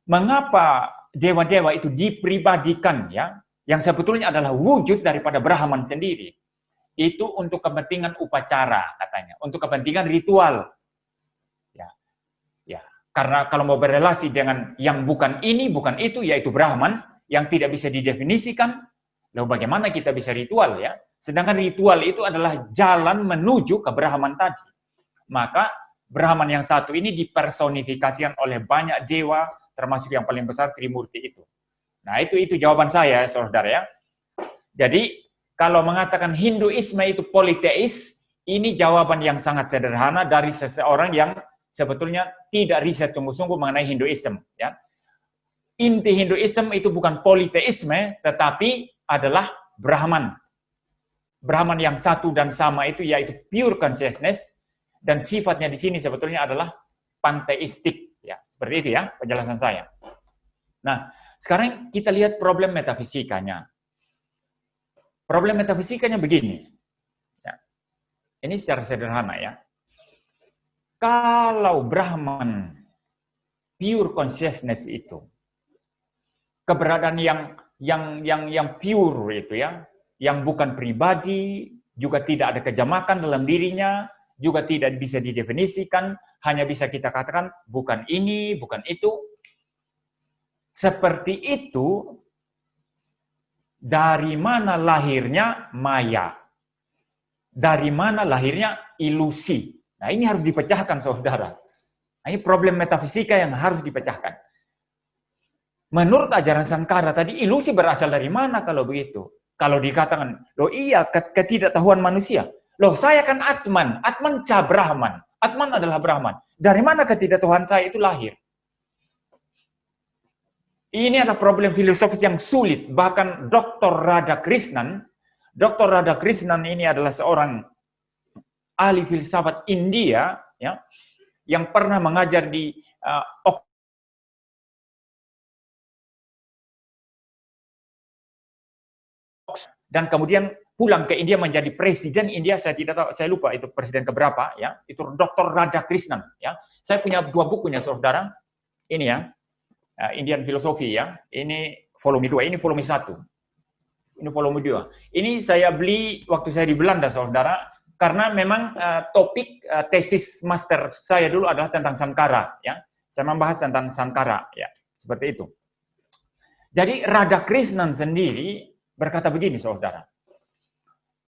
Mengapa dewa-dewa itu dipribadikan ya, yang sebetulnya adalah wujud daripada Brahman sendiri. itu untuk kepentingan upacara katanya, untuk kepentingan ritual. Ya, ya. Karena kalau mau berrelasi dengan yang bukan ini, bukan itu, yaitu Brahman, yang tidak bisa didefinisikan, lalu bagaimana kita bisa ritual ya? Sedangkan ritual itu adalah jalan menuju ke Brahman tadi. Maka Brahman yang satu ini dipersonifikasikan oleh banyak dewa, termasuk yang paling besar Trimurti itu. Nah, itu jawaban saya, saudara ya. Jadi, kalau mengatakan Hinduisme itu politeis, ini jawaban yang sangat sederhana dari seseorang yang sebetulnya tidak riset sungguh-sungguh mengenai Hinduisme. Ya. Inti Hinduisme itu bukan politeisme, tetapi adalah Brahman. Brahman yang satu dan sama itu yaitu pure consciousness, dan sifatnya di sini sebetulnya adalah panteistik. Ya, seperti itu ya penjelasan saya. Nah, sekarang kita lihat problem metafisikanya. Problem metafisikanya begini. Ya. Ini secara sederhana ya. Kalau Brahman pure consciousness itu keberadaan yang pure itu ya, yang bukan pribadi, juga tidak ada kejamakan dalam dirinya, juga tidak bisa didefinisikan, hanya bisa kita katakan bukan ini, bukan itu. Seperti itu, dari mana lahirnya maya? Dari mana lahirnya ilusi? Nah, ini harus dipecahkan, saudara. Nah, ini problem metafisika yang harus dipecahkan. Menurut ajaran Sankara tadi, ilusi berasal dari mana kalau begitu? Kalau dikatakan, loh iya, ketidaktahuan manusia. Loh, saya kan Atman. Atman ca Brahman. Atman adalah Brahman. Dari mana ketidaktahuan saya itu lahir? Ini adalah problem filosofis yang sulit. Bahkan Dr. Radhakrishnan ini adalah seorang ahli filsafat India, ya, yang pernah mengajar di dan kemudian pulang ke India menjadi presiden India, saya tidak tahu, saya lupa itu presiden keberapa ya, itu Dr. Radhakrishnan ya. Saya punya 2 bukunya saudara. Ini ya. Indian Philosophy ya. Ini volume 2, ini volume 1. Ini volume 2. Ini saya beli waktu saya di Belanda saudara, karena memang topik tesis master saya dulu adalah tentang Sankara ya. Saya membahas tentang Sankara ya, seperti itu. Jadi Radhakrishnan sendiri berkata begini, saudara.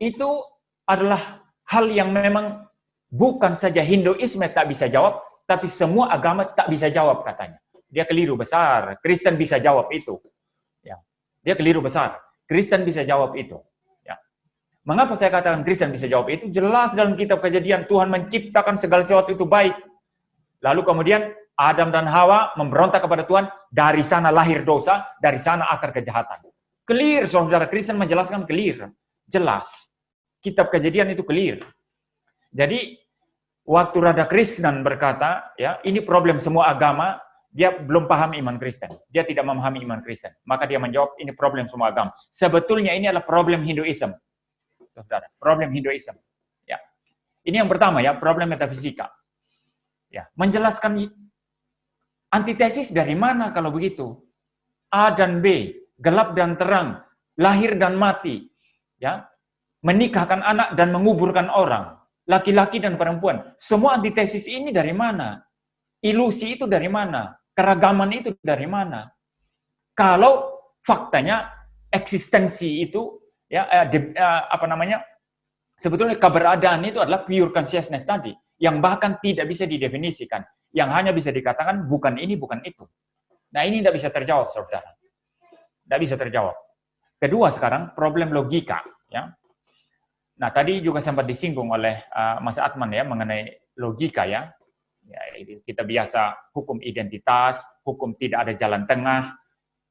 Itu adalah hal yang memang bukan saja Hinduisme tak bisa jawab, tapi semua agama tak bisa jawab katanya. Dia keliru besar. Kristen bisa jawab itu. Ya. Dia keliru besar. Kristen bisa jawab itu. Ya. Mengapa saya katakan Kristen bisa jawab itu? Jelas dalam kitab Kejadian Tuhan menciptakan segala sesuatu itu baik. Lalu kemudian Adam dan Hawa memberontak kepada Tuhan, dari sana lahir dosa, dari sana akar kejahatan. Clear, saudara. Kristen menjelaskan clear. Jelas. Kitab Kejadian itu clear. Jadi, waktu Radhakrishnan berkata, ya, ini problem semua agama, dia belum paham iman Kristen. Dia tidak memahami iman Kristen. Maka dia menjawab, ini problem semua agama. Sebetulnya ini adalah problem Hinduism. Saudara, problem Hinduism. Ya. Ini yang pertama ya, problem metafisika. Ya, menjelaskan antitesis dari mana kalau begitu? A dan B, gelap dan terang, lahir dan mati, ya, menikahkan anak dan menguburkan orang, laki-laki dan perempuan. Semua antitesis ini dari mana? Ilusi itu dari mana? Keragaman itu dari mana? Kalau faktanya eksistensi itu, ya, sebetulnya keberadaan itu adalah pure consciousness tadi, yang bahkan tidak bisa didefinisikan, yang hanya bisa dikatakan bukan ini, bukan itu. Nah, ini tidak bisa terjawab, saudara. Tidak bisa terjawab. Kedua sekarang, problem logika. Ya. Nah, tadi juga sempat disinggung oleh Mas Atman ya, mengenai logika ya. Ya, kita biasa hukum identitas, hukum tidak ada jalan tengah,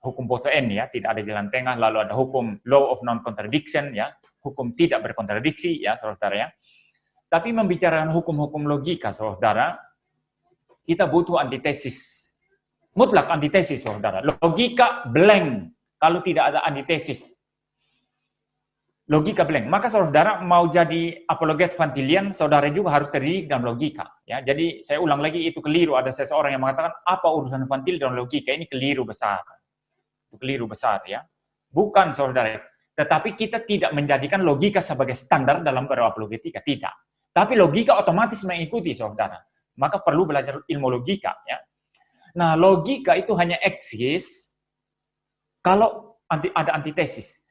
hukum Posen ya, tidak ada jalan tengah, lalu ada hukum law of non-contradiction ya, hukum tidak berkontradiksi ya, saudara ya. Tapi membicarakan hukum-hukum logika, saudara, kita butuh antitesis. Mutlak antitesis, saudara. Logika blank kalau tidak ada antitesis. Logika blank. Maka saudara mau jadi apologet Vantilian, saudara juga harus terdidik dalam logika. Ya, jadi saya ulang lagi, itu keliru. Ada seseorang yang mengatakan apa urusan Vantil dalam logika, ini keliru besar. Itu keliru besar ya. Bukan saudara. Tetapi kita tidak menjadikan logika sebagai standar dalam berapologetika, tidak. Tapi logika otomatis mengikuti, saudara. Maka perlu belajar ilmu logika. Ya. Nah, logika itu hanya eksis kalau ada antitesis.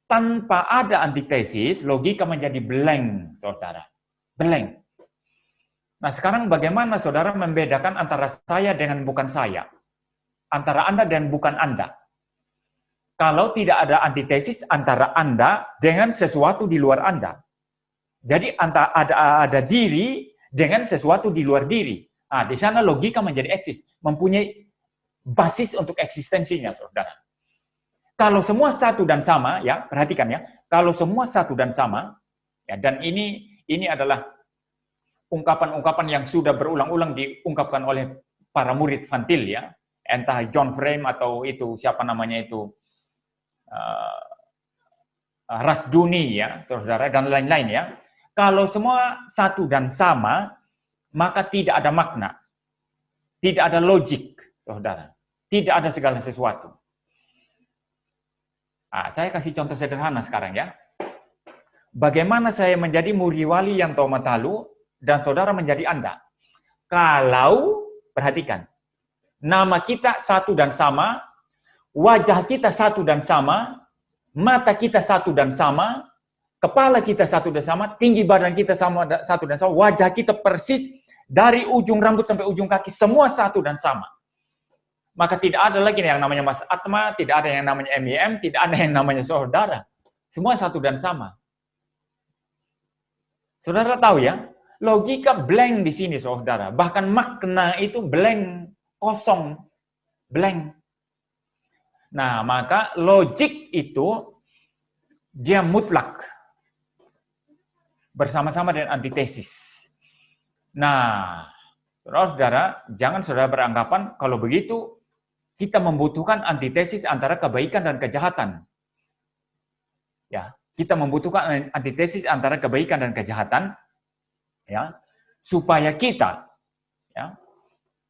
Tanpa ada antitesis, logika menjadi blank, saudara. Blank. Nah, sekarang bagaimana saudara membedakan antara saya dengan bukan saya? Antara Anda dan bukan Anda? Kalau tidak ada antitesis antara Anda dengan sesuatu di luar Anda. Jadi ada diri dengan sesuatu di luar diri. Nah, di sana logika menjadi eksis, mempunyai basis untuk eksistensinya, saudara. Kalau semua satu dan sama, ya perhatikan ya, kalau semua satu dan sama, ya, dan ini adalah ungkapan-ungkapan yang sudah berulang-ulang diungkapkan oleh para murid Van Til, ya, entah John Frame atau itu siapa namanya itu Rasduni, ya, saudara, dan lain-lain, ya. Kalau semua satu dan sama, maka tidak ada makna. Tidak ada logik, saudara. Tidak ada segala sesuatu. Nah, saya kasih contoh sederhana sekarang, ya. Bagaimana saya menjadi Muriwali yang Tomatalu dan saudara menjadi Anda? Kalau, perhatikan, nama kita satu dan sama, wajah kita satu dan sama, mata kita satu dan sama, kepala kita satu dan sama, tinggi badan kita satu dan sama, wajah kita persis dari ujung rambut sampai ujung kaki, semua satu dan sama. Maka tidak ada lagi yang namanya Mas Atma, tidak ada yang namanya MIM, tidak ada yang namanya saudara. Semua satu dan sama. Saudara tahu ya, logika blank di sini, saudara. Bahkan makna itu blank, kosong, blank. Nah, maka logik itu dia mutlak. Bersama-sama dengan antitesis. Nah, saudara-saudara, jangan saudara beranggapan kalau begitu kita membutuhkan antitesis antara kebaikan dan kejahatan. Ya, kita membutuhkan antitesis antara kebaikan dan kejahatan, ya, supaya kita, ya,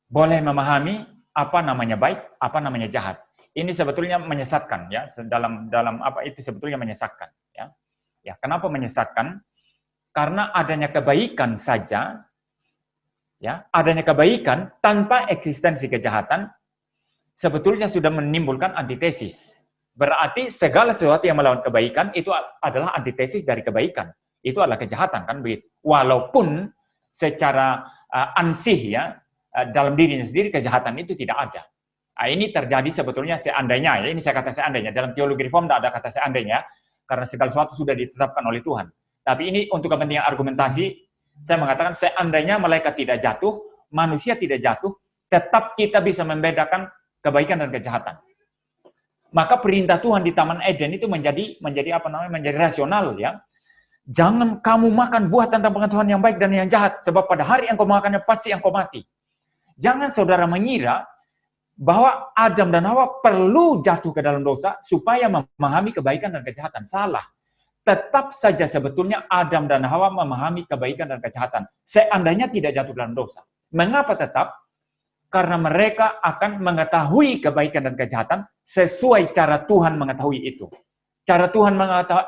boleh memahami apa namanya baik, apa namanya jahat. Ini sebetulnya menyesatkan, ya, dalam apa itu sebetulnya menyesatkan, ya. Ya, kenapa menyesatkan? Karena adanya kebaikan saja, ya, adanya kebaikan tanpa eksistensi kejahatan, sebetulnya sudah menimbulkan antitesis. Berarti segala sesuatu yang melawan kebaikan itu adalah antitesis dari kebaikan. Itu adalah kejahatan, kan begitu. Walaupun secara ansih, ya, dalam dirinya sendiri kejahatan itu tidak ada. Nah, ini terjadi sebetulnya seandainya, ya, ini saya kata seandainya. Dalam teologi reform tidak ada kata seandainya, karena segala sesuatu sudah ditetapkan oleh Tuhan. Tapi ini untuk kepentingan argumentasi, saya mengatakan seandainya malaikat tidak jatuh, manusia tidak jatuh, tetap kita bisa membedakan kebaikan dan kejahatan. Maka perintah Tuhan di Taman Eden itu menjadi apa namanya? Menjadi rasional, ya. Jangan kamu makan buah tentang pengetahuan yang baik dan yang jahat, sebab pada hari yang kau makannya pasti yang kau mati. Jangan saudara mengira bahwa Adam dan Hawa perlu jatuh ke dalam dosa supaya memahami kebaikan dan kejahatan. Salah. Tetap saja sebetulnya Adam dan Hawa memahami kebaikan dan kejahatan. Seandainya tidak jatuh dalam dosa. Mengapa tetap? Karena mereka akan mengetahui kebaikan dan kejahatan sesuai cara Tuhan mengetahui itu. Cara Tuhan mengetahui,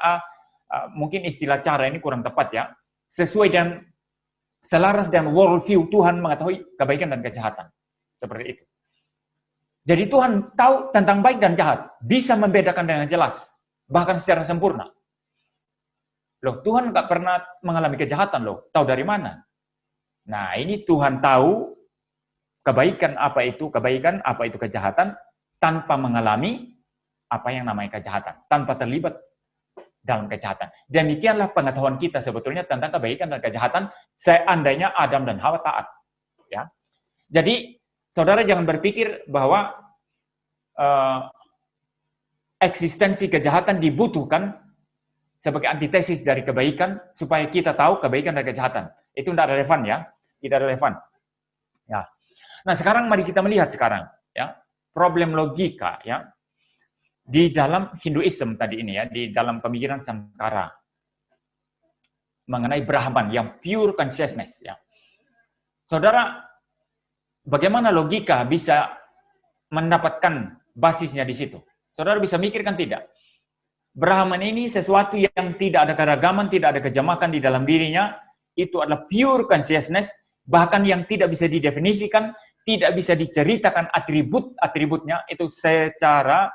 mungkin istilah cara ini kurang tepat, ya. Sesuai dan selaras dengan worldview Tuhan mengetahui kebaikan dan kejahatan. Seperti itu. Jadi Tuhan tahu tentang baik dan jahat. Bisa membedakan dengan jelas. Bahkan secara sempurna. Loh, Tuhan nggak pernah mengalami kejahatan loh. Tahu dari mana? Nah, ini Tuhan tahu kebaikan apa itu kejahatan tanpa mengalami apa yang namanya kejahatan, tanpa terlibat dalam kejahatan. Demikianlah pengetahuan kita sebetulnya tentang kebaikan dan kejahatan seandainya Adam dan Hawa taat. Ya. Jadi, saudara jangan berpikir bahwa eksistensi kejahatan dibutuhkan sebagai antitesis dari kebaikan supaya kita tahu kebaikan dan kejahatan. Itu tidak relevan, ya. Tidak relevan. Ya. Nah, sekarang mari kita melihat sekarang, ya, problem logika, ya, di dalam Hinduism tadi ini, ya, di dalam pemikiran Sankara mengenai Brahman yang pure consciousness, ya. Saudara, bagaimana logika bisa mendapatkan basisnya di situ? Saudara bisa mikirkan tidak? Brahman ini sesuatu yang tidak ada keragaman, tidak ada kejamakan di dalam dirinya. Itu adalah pure consciousness, bahkan yang tidak bisa didefinisikan, tidak bisa diceritakan atribut-atributnya itu secara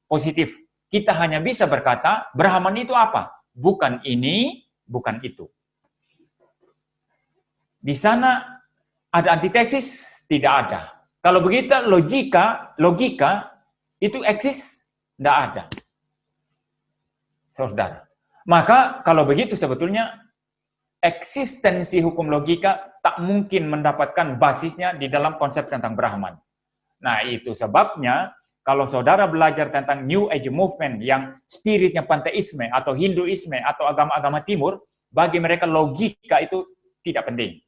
positif. Kita hanya bisa berkata, Brahman itu apa? Bukan ini, bukan itu. Di sana ada antitesis? Tidak ada. Kalau begitu logika itu eksis? Tidak ada. Saudara. Maka kalau begitu sebetulnya eksistensi hukum logika tak mungkin mendapatkan basisnya di dalam konsep tentang Brahman. Nah, itu sebabnya kalau saudara belajar tentang New Age Movement yang spiritnya panteisme atau Hinduisme atau agama-agama timur, bagi mereka logika itu tidak penting.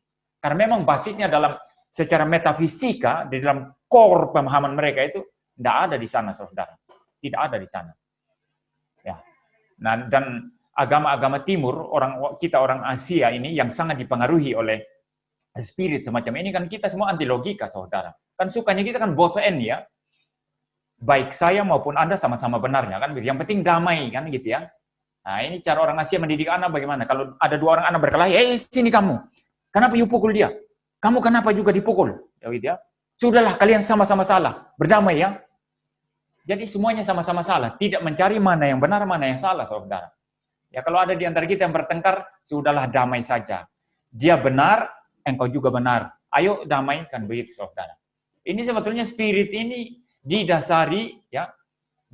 Karena memang basisnya dalam secara metafisika, di dalam core pemahaman mereka itu tidak ada di sana, saudara. Tidak ada di sana. Ya. Nah, dan agama-agama timur, kita orang Asia ini yang sangat dipengaruhi oleh spirit semacam ini, kan kita semua anti logika, saudara. Kan sukanya kita kan both end ya. Baik saya maupun Anda sama-sama benarnya kan. Yang penting damai kan gitu ya. Nah, ini cara orang Asia mendidik anak bagaimana? Kalau ada dua orang anak berkelahi, sini kamu. Kenapa you pukul dia? Kamu kenapa juga dipukul? Ya gitu ya. Sudahlah kalian sama-sama salah. Berdamai ya. Jadi semuanya sama-sama salah, tidak mencari mana yang benar, mana yang salah, saudara. Ya kalau ada di antara kita yang bertengkar, sudahlah damai saja. Dia benar, engkau juga benar. Ayo damaikan begitu, saudara. Ini sebetulnya spirit ini didasari ya,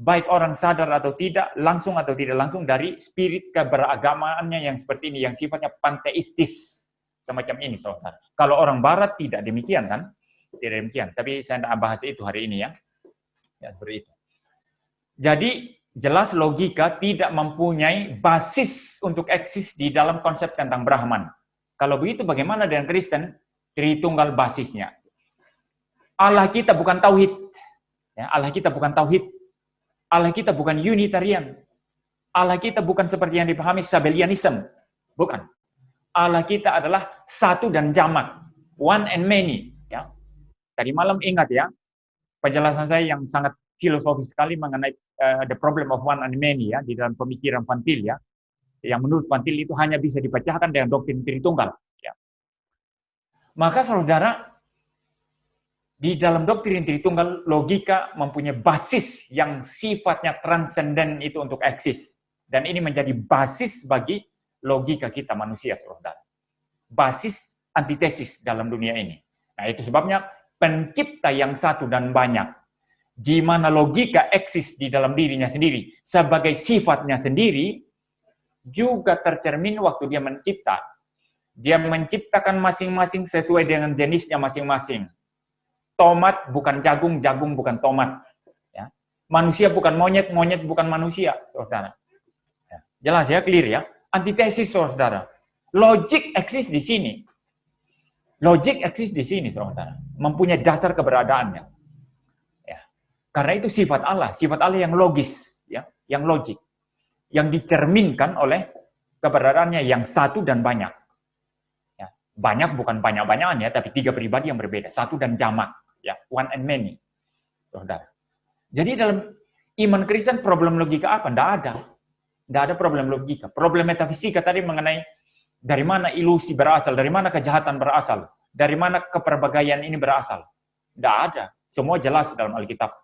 baik orang sadar atau tidak, langsung atau tidak langsung dari spirit keberagamaannya yang seperti ini, yang sifatnya panteistis semacam ini, saudara. Kalau orang Barat tidak demikian kan? Tidak demikian. Tapi saya tidak bahas itu hari ini ya. Ya seperti itu. Jadi jelas logika tidak mempunyai basis untuk eksis di dalam konsep tentang Brahman. Kalau begitu bagaimana dengan Kristen? Tritunggal basisnya. Allah kita bukan tauhid. Ya, Allah kita bukan tauhid. Allah kita bukan Unitarian. Allah kita bukan seperti yang dipahami Sabellianism. Bukan. Allah kita adalah satu dan jamak. One and many. Ya. Tadi malam ingat ya, penjelasan saya yang sangat filosofis sekali mengenai the problem of one and many ya di dalam pemikiran Van Til ya, yang menurut Van Til itu hanya bisa dipecahkan dengan doktrin Tritunggal ya. Maka saudara, di dalam doktrin Tritunggal logika mempunyai basis yang sifatnya transenden itu untuk eksis, dan ini menjadi basis bagi logika kita manusia, saudara. Basis antitesis dalam dunia ini. Nah, itu sebabnya pencipta yang satu dan banyak, di mana logika eksis di dalam dirinya sendiri sebagai sifatnya sendiri, juga tercermin waktu dia mencipta. Dia menciptakan masing-masing sesuai dengan jenisnya masing-masing. Tomat bukan jagung, jagung bukan tomat. Ya. Manusia bukan monyet, monyet bukan manusia, saudara. Ya. Jelas ya, clear ya. Antitesis, saudara. Logik eksis di sini. Logik eksis di sini, saudara. Mempunyai dasar keberadaannya. Karena itu sifat Allah yang logis, ya, yang logik, yang dicerminkan oleh keberadaannya yang satu dan banyak. Ya, banyak bukan banyak-banyakan ya, tapi tiga pribadi yang berbeda, satu dan jamak, ya, one and many, saudara. Jadi dalam iman Kristen problem logika apa? Tidak ada problem logika. Problem metafisika tadi mengenai dari mana ilusi berasal, dari mana kejahatan berasal, dari mana keperbagaian ini berasal. Tidak ada. Semua jelas dalam Alkitab.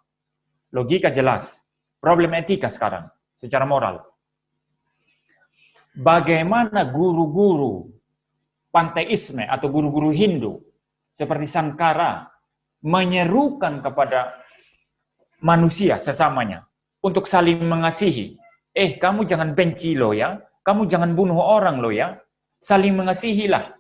Logika jelas. Problem etika sekarang, secara moral. Bagaimana guru-guru panteisme atau guru-guru Hindu seperti Sankara menyerukan kepada manusia sesamanya untuk saling mengasihi. Kamu jangan benci lo ya, kamu jangan bunuh orang lo ya, saling mengasihilah.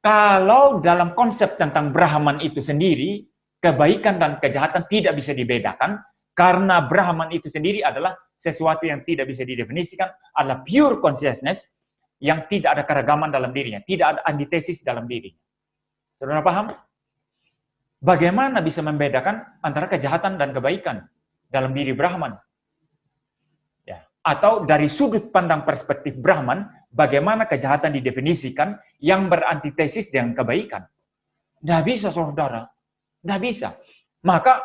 Kalau dalam konsep tentang Brahman itu sendiri, kebaikan dan kejahatan tidak bisa dibedakan, karena Brahman itu sendiri adalah sesuatu yang tidak bisa didefinisikan, adalah pure consciousness yang tidak ada keragaman dalam dirinya, tidak ada antitesis dalam dirinya. Saudara paham? Bagaimana bisa membedakan antara kejahatan dan kebaikan dalam diri Brahman? Ya. Atau dari sudut pandang perspektif Brahman, bagaimana kejahatan didefinisikan yang berantitesis dengan kebaikan? Tidak bisa, saudara. Tidak bisa. Maka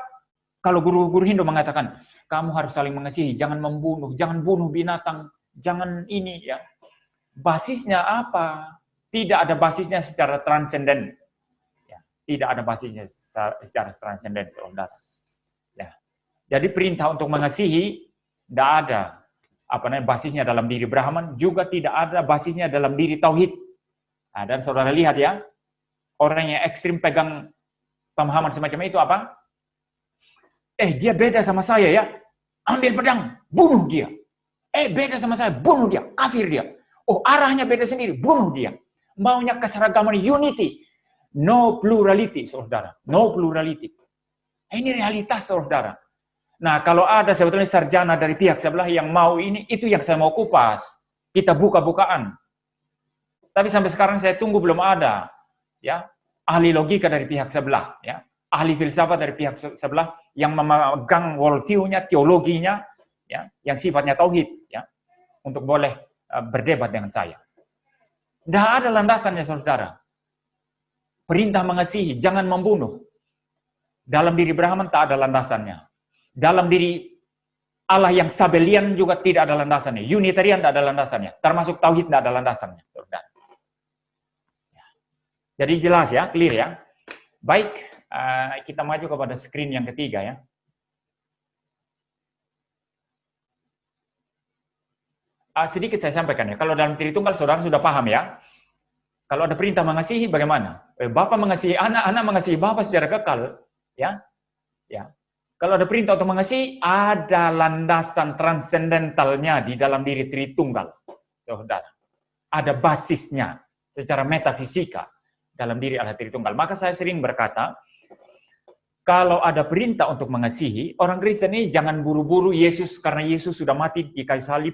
kalau guru-guru Hindu mengatakan, kamu harus saling mengasihi, jangan membunuh, jangan bunuh binatang, jangan ini ya. Basisnya apa? Tidak ada basisnya secara transenden. Ya, tidak ada basisnya secara transenden, saudara. Ya. Jadi perintah untuk mengasihi tidak ada basisnya dalam diri Brahman, juga tidak ada basisnya dalam diri Tauhid. Nah, dan saudara lihat ya, orang yang ekstrim pegang pemahaman semacam itu apa? Dia beda sama saya ya, ambil pedang, bunuh dia. Beda sama saya, bunuh dia, kafir dia. Oh, arahnya beda sendiri, bunuh dia. Maunya keseragaman unity, no plurality, saudara. No plurality. Ini realitas, saudara. Nah, kalau ada sebetulnya sarjana dari pihak sebelah yang mau ini, itu yang saya mau kupas. Kita buka-bukaan. Tapi sampai sekarang saya tunggu belum ada, ya, ahli logika dari pihak sebelah, ya, ahli filsafat dari pihak sebelah yang memegang worldview-nya, teologinya, ya, yang sifatnya tauhid, ya, untuk boleh berdebat dengan saya. Tidak ada landasannya, saudara. Perintah mengasihi, jangan membunuh. Dalam diri Brahman tak ada landasannya. Dalam diri Allah yang Sabelian juga tidak ada landasannya. Unitarian tidak ada landasannya. Termasuk tauhid tidak ada landasannya, saudara. Jadi jelas ya, clear ya. Baik, kita maju kepada screen yang ketiga ya. Sedikit saya sampaikan ya, kalau dalam Tritunggal saudara sudah paham ya. Kalau ada perintah mengasihi bagaimana? Bapak mengasihi anak, anak mengasihi Bapak secara kekal, ya. Ya. Kalau ada perintah untuk mengasihi, ada landasan transcendentalnya di dalam diri Tritunggal, saudara. Ada basisnya secara metafisika dalam diri Allah Tritunggal. Maka saya sering berkata, kalau ada perintah untuk mengasihi, orang Kristen ini jangan buru-buru Yesus, karena Yesus sudah mati di kayu salib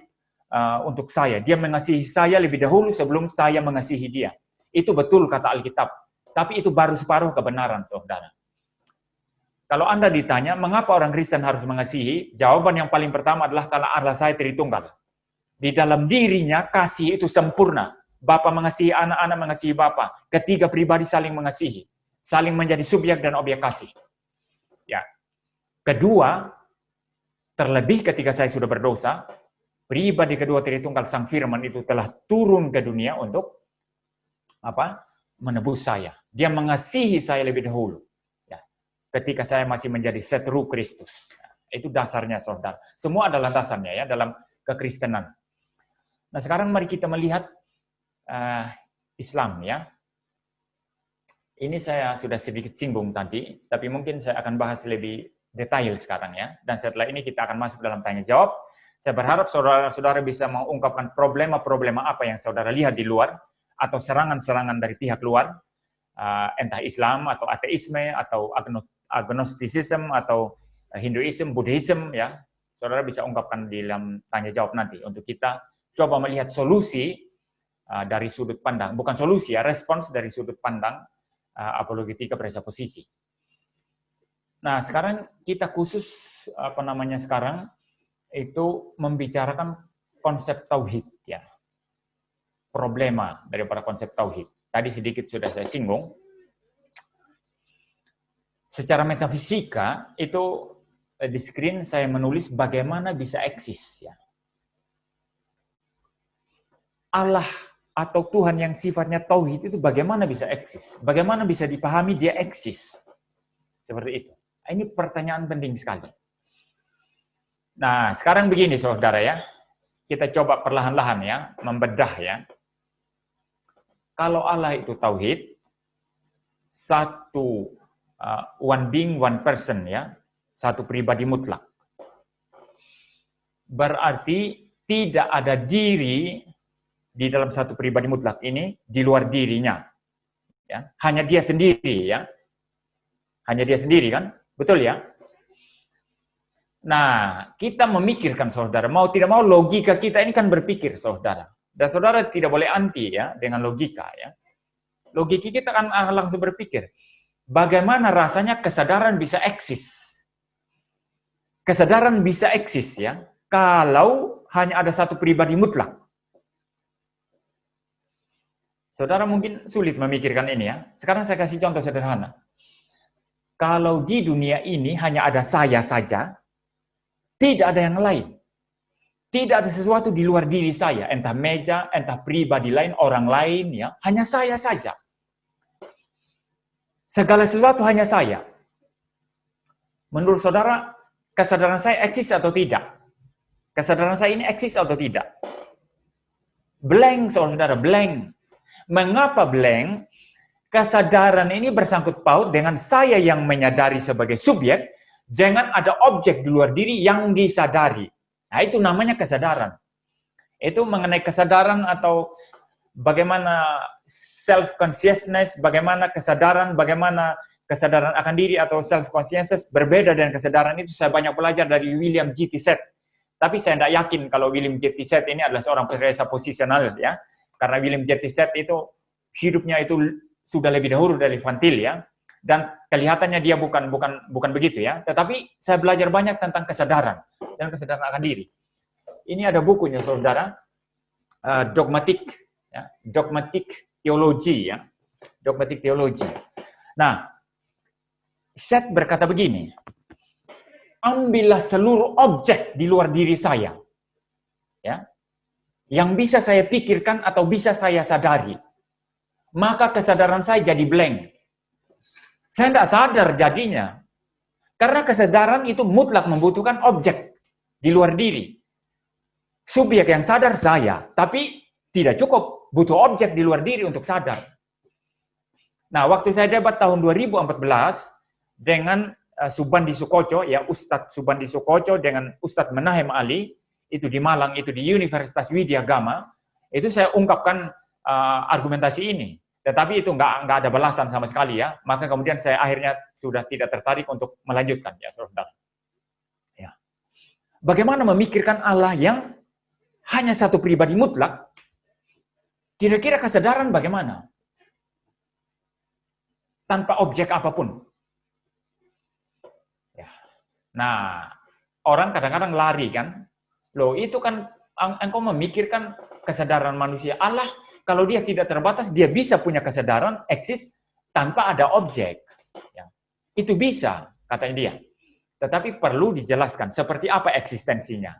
untuk saya. Dia mengasihi saya lebih dahulu sebelum saya mengasihi dia. Itu betul kata Alkitab. Tapi itu baru separuh kebenaran, saudara. Kalau Anda ditanya, mengapa orang Kristen harus mengasihi? Jawaban yang paling pertama adalah karena Allah saya Tritunggal. Di dalam dirinya, kasih itu sempurna. Bapa mengasihi anak, anak mengasihi Bapa. Ketiga pribadi saling mengasihi. Saling menjadi subjek dan objek kasih. Ya. Kedua, terlebih ketika saya sudah berdosa, pribadi kedua Tritunggal Sang Firman itu telah turun ke dunia untuk menebus saya. Dia mengasihi saya lebih dahulu. Ya. Ketika saya masih menjadi seteru Kristus. Itu dasarnya, saudara. Semua ada landasannya ya dalam kekristenan. Nah, sekarang mari kita melihat Islam ya. Ini saya sudah sedikit singgung tadi, tapi mungkin saya akan bahas lebih detail sekarang ya. Dan setelah ini kita akan masuk dalam tanya jawab. Saya berharap saudara-saudara bisa mengungkapkan problema-problema apa yang saudara lihat di luar, atau serangan-serangan dari pihak luar, entah Islam atau ateisme atau agnosticism atau Hinduism, Buddhism ya. Saudara bisa ungkapkan di dalam tanya jawab nanti untuk kita coba melihat solusi dari sudut pandang, bukan solusi ya, respons dari sudut pandang apologetika presuposisi. Nah, sekarang kita khusus sekarang itu membicarakan konsep tauhid ya. Problema daripada konsep tauhid. Tadi sedikit sudah saya singgung. Secara metafisika itu di screen saya menulis bagaimana bisa eksis ya. Allah atau Tuhan yang sifatnya tauhid itu bagaimana bisa eksis? Bagaimana bisa dipahami dia eksis? Seperti itu. Ini pertanyaan penting sekali. Nah, sekarang begini saudara ya. Kita coba perlahan-lahan ya, membedah ya. Kalau Allah itu tauhid, satu one being, one person ya, satu pribadi mutlak. Berarti tidak ada diri di dalam satu pribadi mutlak ini di luar dirinya. Ya, hanya dia sendiri ya. Hanya dia sendiri kan? Betul ya? Nah, kita memikirkan saudara, mau tidak mau logika kita ini kan berpikir saudara. Dan saudara tidak boleh anti ya dengan logika ya. Logika kita kan langsung berpikir, bagaimana rasanya kesadaran bisa eksis? Kesadaran bisa eksis ya, kalau hanya ada satu pribadi mutlak. Saudara mungkin sulit memikirkan ini ya. Sekarang saya kasih contoh sederhana. Kalau di dunia ini hanya ada saya saja, Tidak ada yang lain. Tidak ada sesuatu di luar diri saya, entah meja, entah pribadi lain, orang lain, ya, hanya saya saja. Segala sesuatu hanya saya. Menurut saudara, kesadaran saya eksis atau tidak? Kesadaran saya ini eksis atau tidak? Blank, saudara, blank. Mengapa blank? Kesadaran ini bersangkut paut dengan saya yang menyadari sebagai subjek, dengan ada objek di luar diri yang disadari. Nah, itu namanya kesadaran. Itu mengenai kesadaran atau bagaimana self-consciousness, bagaimana kesadaran akan diri atau self-consciousness berbeda dengan kesadaran itu saya banyak belajar dari William G. Tisset. Tapi saya tidak yakin kalau William G. Tisset ini adalah seorang pengusaha posisional, ya. Karena William G. Tisset itu hidupnya itu sudah lebih dahulu dari Van Til, ya. Dan kelihatannya dia bukan begitu, ya. Tetapi saya belajar banyak tentang kesadaran dan kesadaran akan diri. Ini ada bukunya, saudara, dogmatic theology, ya. Dogmatic theology. Nah, Set berkata begini, ambillah seluruh objek di luar diri saya, ya, yang bisa saya pikirkan atau bisa saya sadari, maka kesadaran saya jadi blank. Saya tidak sadar jadinya, karena kesadaran itu mutlak membutuhkan objek di luar diri. Subjek yang sadar saya, tapi tidak cukup, butuh objek di luar diri untuk sadar. Nah, waktu saya debat tahun 2014 dengan Subandi Sukoco, ya, Ustadz Subandi Sukoco dengan Ustadz Menahem Ali, itu di Malang, itu di Universitas Widya Gama, itu saya ungkapkan argumentasi ini. Tetapi itu nggak ada balasan sama sekali, ya. Maka kemudian saya akhirnya sudah tidak tertarik untuk melanjutkan, ya, saudara. Ya. Bagaimana memikirkan Allah yang hanya satu pribadi mutlak? Kira-kira kesadaran bagaimana? Tanpa objek apapun. Nah, orang kadang-kadang lari kan, loh itu kan engkau memikirkan kesadaran manusia. Allah, kalau dia tidak terbatas, dia bisa punya kesadaran eksis tanpa ada objek. Ya. Itu bisa, katanya dia. Tetapi perlu dijelaskan, seperti apa eksistensinya.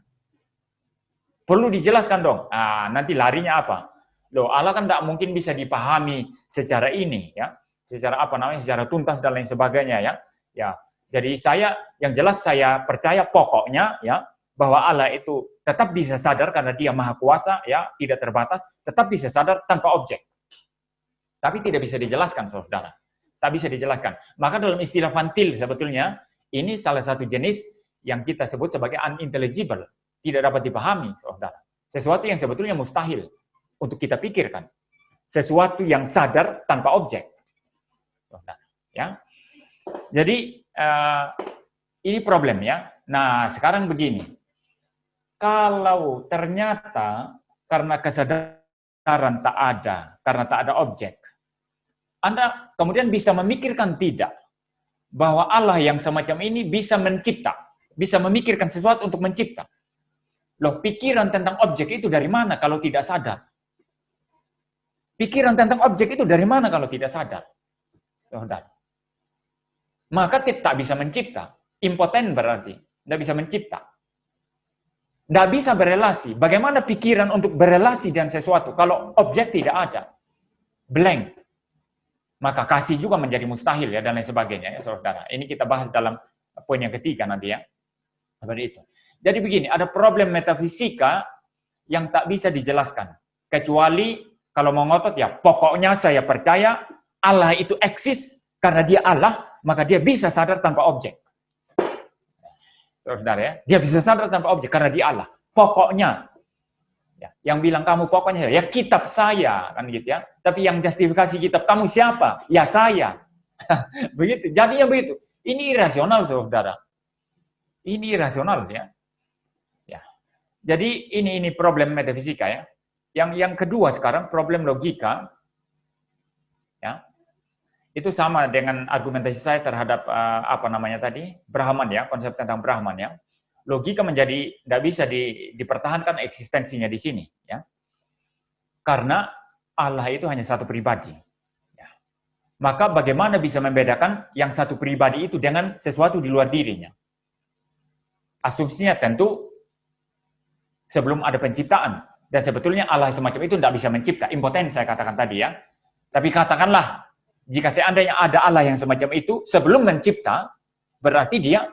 Perlu dijelaskan dong, nah, nanti larinya apa? Loh, Allah kan tidak mungkin bisa dipahami secara ini, ya, secara secara tuntas dan lain sebagainya, ya. Ya. Jadi yang jelas saya percaya pokoknya, ya, bahwa Allah itu tetap bisa sadar karena dia maha kuasa, ya, tidak terbatas, tetap bisa sadar tanpa objek. Tapi tidak bisa dijelaskan, saudara. Tak bisa dijelaskan. Maka dalam istilah Van Til sebetulnya, ini salah satu jenis yang kita sebut sebagai unintelligible. Tidak dapat dipahami, saudara. Sesuatu yang sebetulnya mustahil untuk kita pikirkan. Sesuatu yang sadar tanpa objek. Saudara, ya. Jadi, ini problem, ya. Nah, sekarang begini. Kalau ternyata karena kesadaran tak ada, karena tak ada objek, Anda kemudian bisa memikirkan tidak bahwa Allah yang semacam ini bisa mencipta, bisa memikirkan sesuatu untuk mencipta. Loh, pikiran tentang objek itu dari mana kalau tidak sadar? Pikiran tentang objek itu dari mana kalau tidak sadar? Saudara. Maka tak bisa mencipta. Impoten berarti. Tidak bisa mencipta. Tidak bisa berelasi. Bagaimana pikiran untuk berelasi dengan sesuatu kalau objek tidak ada? Blank. Maka kasih juga menjadi mustahil, ya, dan lain sebagainya, ya, saudara. Ini kita bahas dalam poin yang ketiga nanti, ya. Seperti itu. Jadi begini, ada problem metafisika yang tak bisa dijelaskan. Kecuali kalau mau ngotot, ya, pokoknya saya percaya Allah itu eksis karena dia Allah, maka dia bisa sadar tanpa objek. Saudara, ya, dia bisa sadar tanpa objek karena dia Allah. Pokoknya, ya, yang bilang kamu pokoknya, ya kitab saya, kan gitu, ya. Tapi yang justifikasi kitab kamu siapa? Ya saya. Begitu. Jadinya begitu. Ini irasional, saudara. Ini irasional, ya. Ya. Jadi ini problem metafisika, ya. Yang kedua sekarang problem logika, ya. Itu sama dengan argumentasi saya terhadap Brahman, ya, konsep tentang Brahman, ya. Logika menjadi tidak bisa dipertahankan eksistensinya di sini, ya. Karena Allah itu hanya satu pribadi. Ya. Maka bagaimana bisa membedakan yang satu pribadi itu dengan sesuatu di luar dirinya? Asumsinya tentu sebelum ada penciptaan. Dan sebetulnya Allah semacam itu tidak bisa mencipta. Impoten saya katakan tadi ya. Tapi katakanlah, jika seandainya ada Allah yang semacam itu, sebelum mencipta, berarti dia,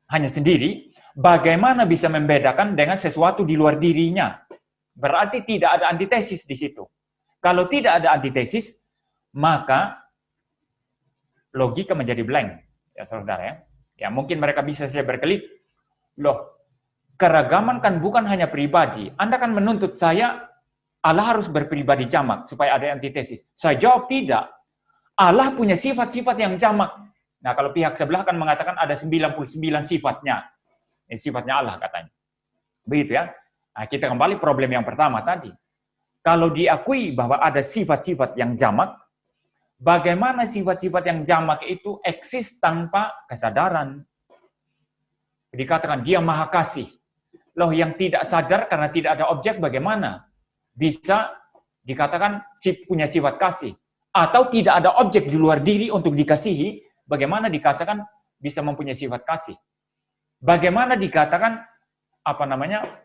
hanya sendiri. Bagaimana bisa membedakan dengan sesuatu di luar dirinya? Berarti tidak ada antitesis di situ. Kalau tidak ada antitesis, maka logika menjadi blank. Ya, saudara ya. Ya, mungkin mereka bisa saja berkelit. Loh, keragaman kan bukan hanya pribadi. Anda kan menuntut saya, Allah harus berpribadi jamak supaya ada antitesis. Saya jawab tidak. Allah punya sifat-sifat yang jamak. Nah, kalau pihak sebelah kan mengatakan ada 99 sifatnya. Sifatnya Allah katanya. Begitu ya. Nah, kita kembali problem yang pertama tadi. Kalau diakui bahwa ada sifat-sifat yang jamak, bagaimana sifat-sifat yang jamak itu eksis tanpa kesadaran? Dikatakan dia maha kasih. Loh, yang tidak sadar karena tidak ada objek bagaimana bisa dikatakan punya sifat kasih? Atau tidak ada objek di luar diri untuk dikasihi, bagaimana dikatakan bisa mempunyai sifat kasih? Bagaimana dikatakan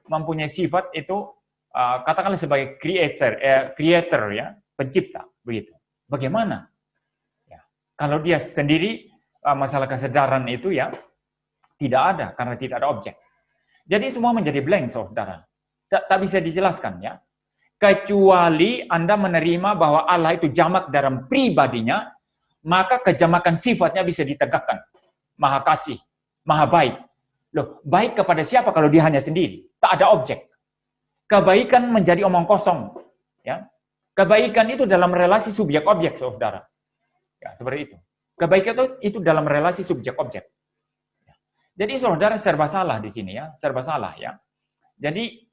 mempunyai sifat itu katakanlah sebagai creator ya, pencipta begitu. Bagaimana? Ya. Kalau dia sendiri masalah kesadaran itu ya tidak ada karena tidak ada objek. Jadi semua menjadi blank, saudara. Tak bisa dijelaskan ya. Kecuali Anda menerima bahwa Allah itu jamak dalam pribadinya, maka kejamakan sifatnya bisa ditegakkan. Maha kasih, maha baik. Loh, baik kepada siapa kalau dia hanya sendiri? Tak ada objek. Kebaikan menjadi omong kosong. Ya. Kebaikan itu dalam relasi subjek-objek, saudara. Ya, seperti itu. Kebaikan itu dalam relasi subjek-objek. Jadi saudara serba salah di sini ya, serba salah ya. Jadi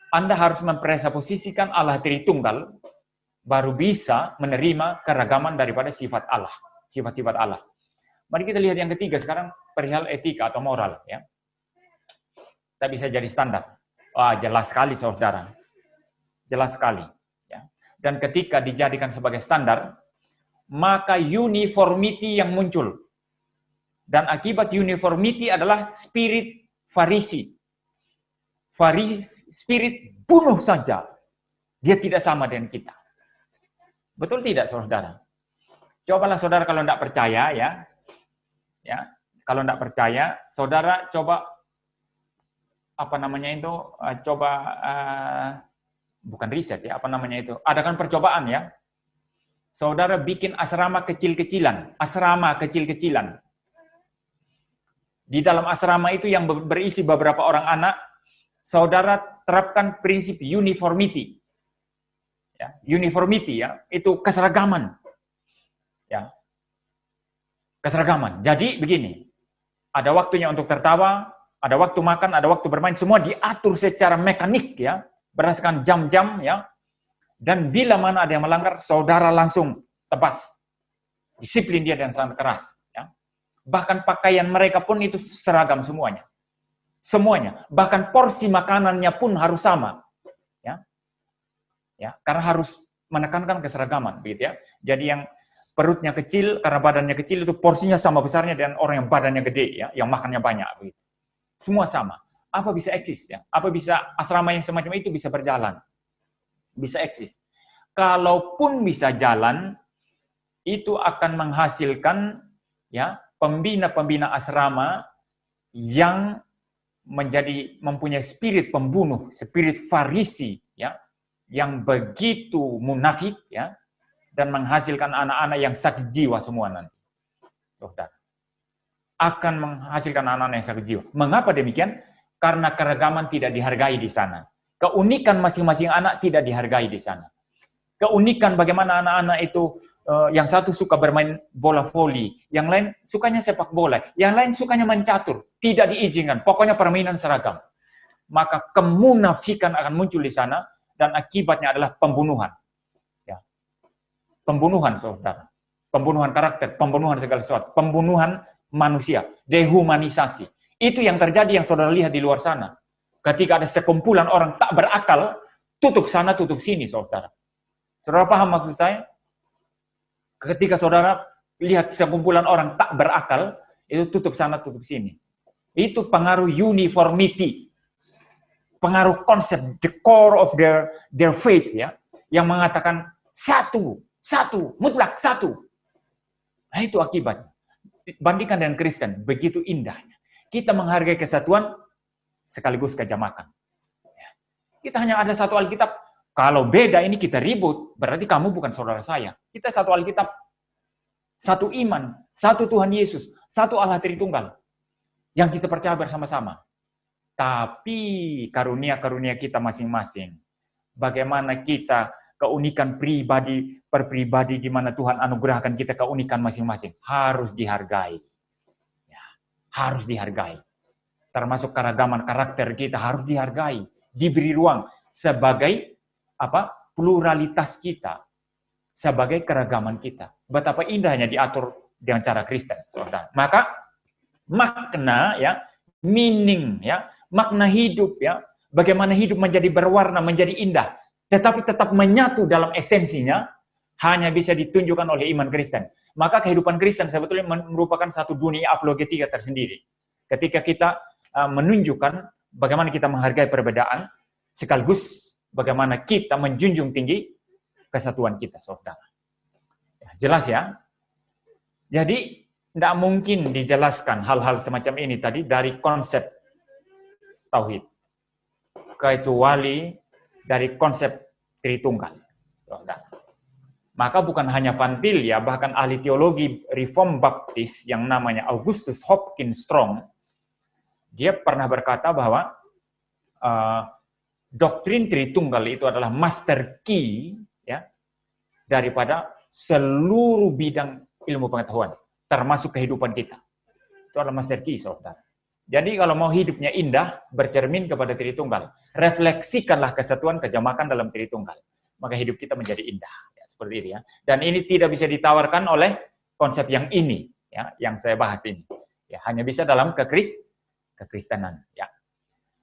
Anda harus mempresupposisikan Allah Tritunggal baru bisa menerima keragaman daripada sifat Allah, sifat-sifat Allah. Mari kita lihat yang ketiga sekarang, perihal etika atau moral ya. Tak bisa jadi standar. Wah, jelas sekali saudara. Jelas sekali ya. Dan ketika dijadikan sebagai standar, maka uniformity yang muncul. Dan akibat uniformity adalah spirit farisi. Spirit bunuh saja. Dia tidak sama dengan kita. Betul tidak, saudara? Cobalah saudara kalau tidak percaya ya. Ya, kalau tidak percaya, saudara coba bukan riset ya, adakan percobaan ya. Saudara bikin asrama kecil-kecilan. Di dalam asrama itu yang berisi beberapa orang anak, saudara terapkan prinsip uniformity. Ya, uniformity ya, itu keseragaman. Ya. Keseragaman. Jadi begini, ada waktunya untuk tertawa, ada waktu makan, ada waktu bermain, semua diatur secara mekanik ya, berdasarkan jam-jam ya. Dan bila mana ada yang melanggar, saudara langsung tebas. Disiplin dia dan sangat keras. Bahkan pakaian mereka pun itu seragam semuanya. Semuanya. Bahkan porsi makanannya pun harus sama. Ya, karena harus menekankan keseragaman. Begitu ya. Jadi yang perutnya kecil, karena badannya kecil, itu porsinya sama besarnya dengan orang yang badannya gede, ya, yang makannya banyak. Begitu. Semua sama. Apa bisa eksis? Ya? Apa bisa asrama yang semacam itu bisa berjalan? Bisa eksis. Kalaupun bisa jalan, itu akan menghasilkan ya pembina-pembina asrama yang mempunyai spirit pembunuh, spirit farisi, ya, yang begitu munafik, ya, dan menghasilkan anak-anak yang sakit jiwa semua nanti. Saudara, akan menghasilkan anak-anak yang sakit jiwa. Mengapa demikian? Karena keragaman tidak dihargai di sana. Keunikan masing-masing anak tidak dihargai di sana. Keunikan bagaimana anak-anak itu, yang satu suka bermain bola voli, yang lain sukanya sepak bola, yang lain sukanya main catur, tidak diizinkan, pokoknya permainan seragam. Maka kemunafikan akan muncul di sana, dan akibatnya adalah pembunuhan. Ya. Pembunuhan, saudara. Pembunuhan karakter, pembunuhan segala sesuatu, pembunuhan manusia, dehumanisasi. Itu yang terjadi yang saudara lihat di luar sana. Ketika ada sekumpulan orang tak berakal, tutup sana, tutup sini, saudara. Saudara paham maksud saya? Ketika saudara lihat sekumpulan orang tak berakal, itu tutup sana, tutup sini. Itu pengaruh uniformity, pengaruh konsep the core of their faith, ya, yang mengatakan satu, mutlak satu. Nah, itu akibatnya. Bandingkan dengan Kristen, begitu indahnya. Kita menghargai kesatuan sekaligus kejamakan. Kita hanya ada satu Alkitab. Kalau beda ini kita ribut, berarti kamu bukan saudara saya. Kita satu Alkitab, satu iman, satu Tuhan Yesus, satu Allah Tritunggal yang kita percaya bersama-sama. Tapi karunia-karunia kita masing-masing, bagaimana kita keunikan pribadi per pribadi di mana Tuhan anugerahkan kita keunikan masing-masing harus dihargai. Ya, harus dihargai. Termasuk keragaman karakter kita harus dihargai, diberi ruang sebagai pluralitas kita, sebagai keragaman kita. Betapa indahnya diatur dengan cara Kristen, saudara. Maka makna, ya, meaning, ya, makna hidup, ya, bagaimana hidup menjadi berwarna, menjadi indah, tetapi tetap menyatu dalam esensinya, hanya bisa ditunjukkan oleh iman Kristen. Maka kehidupan Kristen sebetulnya merupakan satu dunia apologetika tersendiri. Ketika kita menunjukkan bagaimana kita menghargai perbedaan, sekaligus bagaimana kita menjunjung tinggi kesatuan kita, saudara. Ya, jelas ya? Jadi, tidak mungkin dijelaskan hal-hal semacam ini tadi dari konsep tauhid, kecuali dari konsep Tritunggal. Maka bukan hanya Van Til, ya, bahkan ahli teologi Reform Baptis yang namanya Augustus Hopkins Strong, dia pernah berkata bahwa doktrin Tritunggal itu adalah master key, ya, daripada seluruh bidang ilmu pengetahuan, termasuk kehidupan kita. Itu adalah master key, saudara. Jadi kalau mau hidupnya indah, bercermin kepada Tritunggal. Refleksikanlah kesatuan kejamakan dalam Tritunggal. Maka hidup kita menjadi indah. Ya, seperti itu, ya. Dan ini tidak bisa ditawarkan oleh konsep yang ini, ya, yang saya bahas ini. Ya, hanya bisa dalam kekristenan. Ya.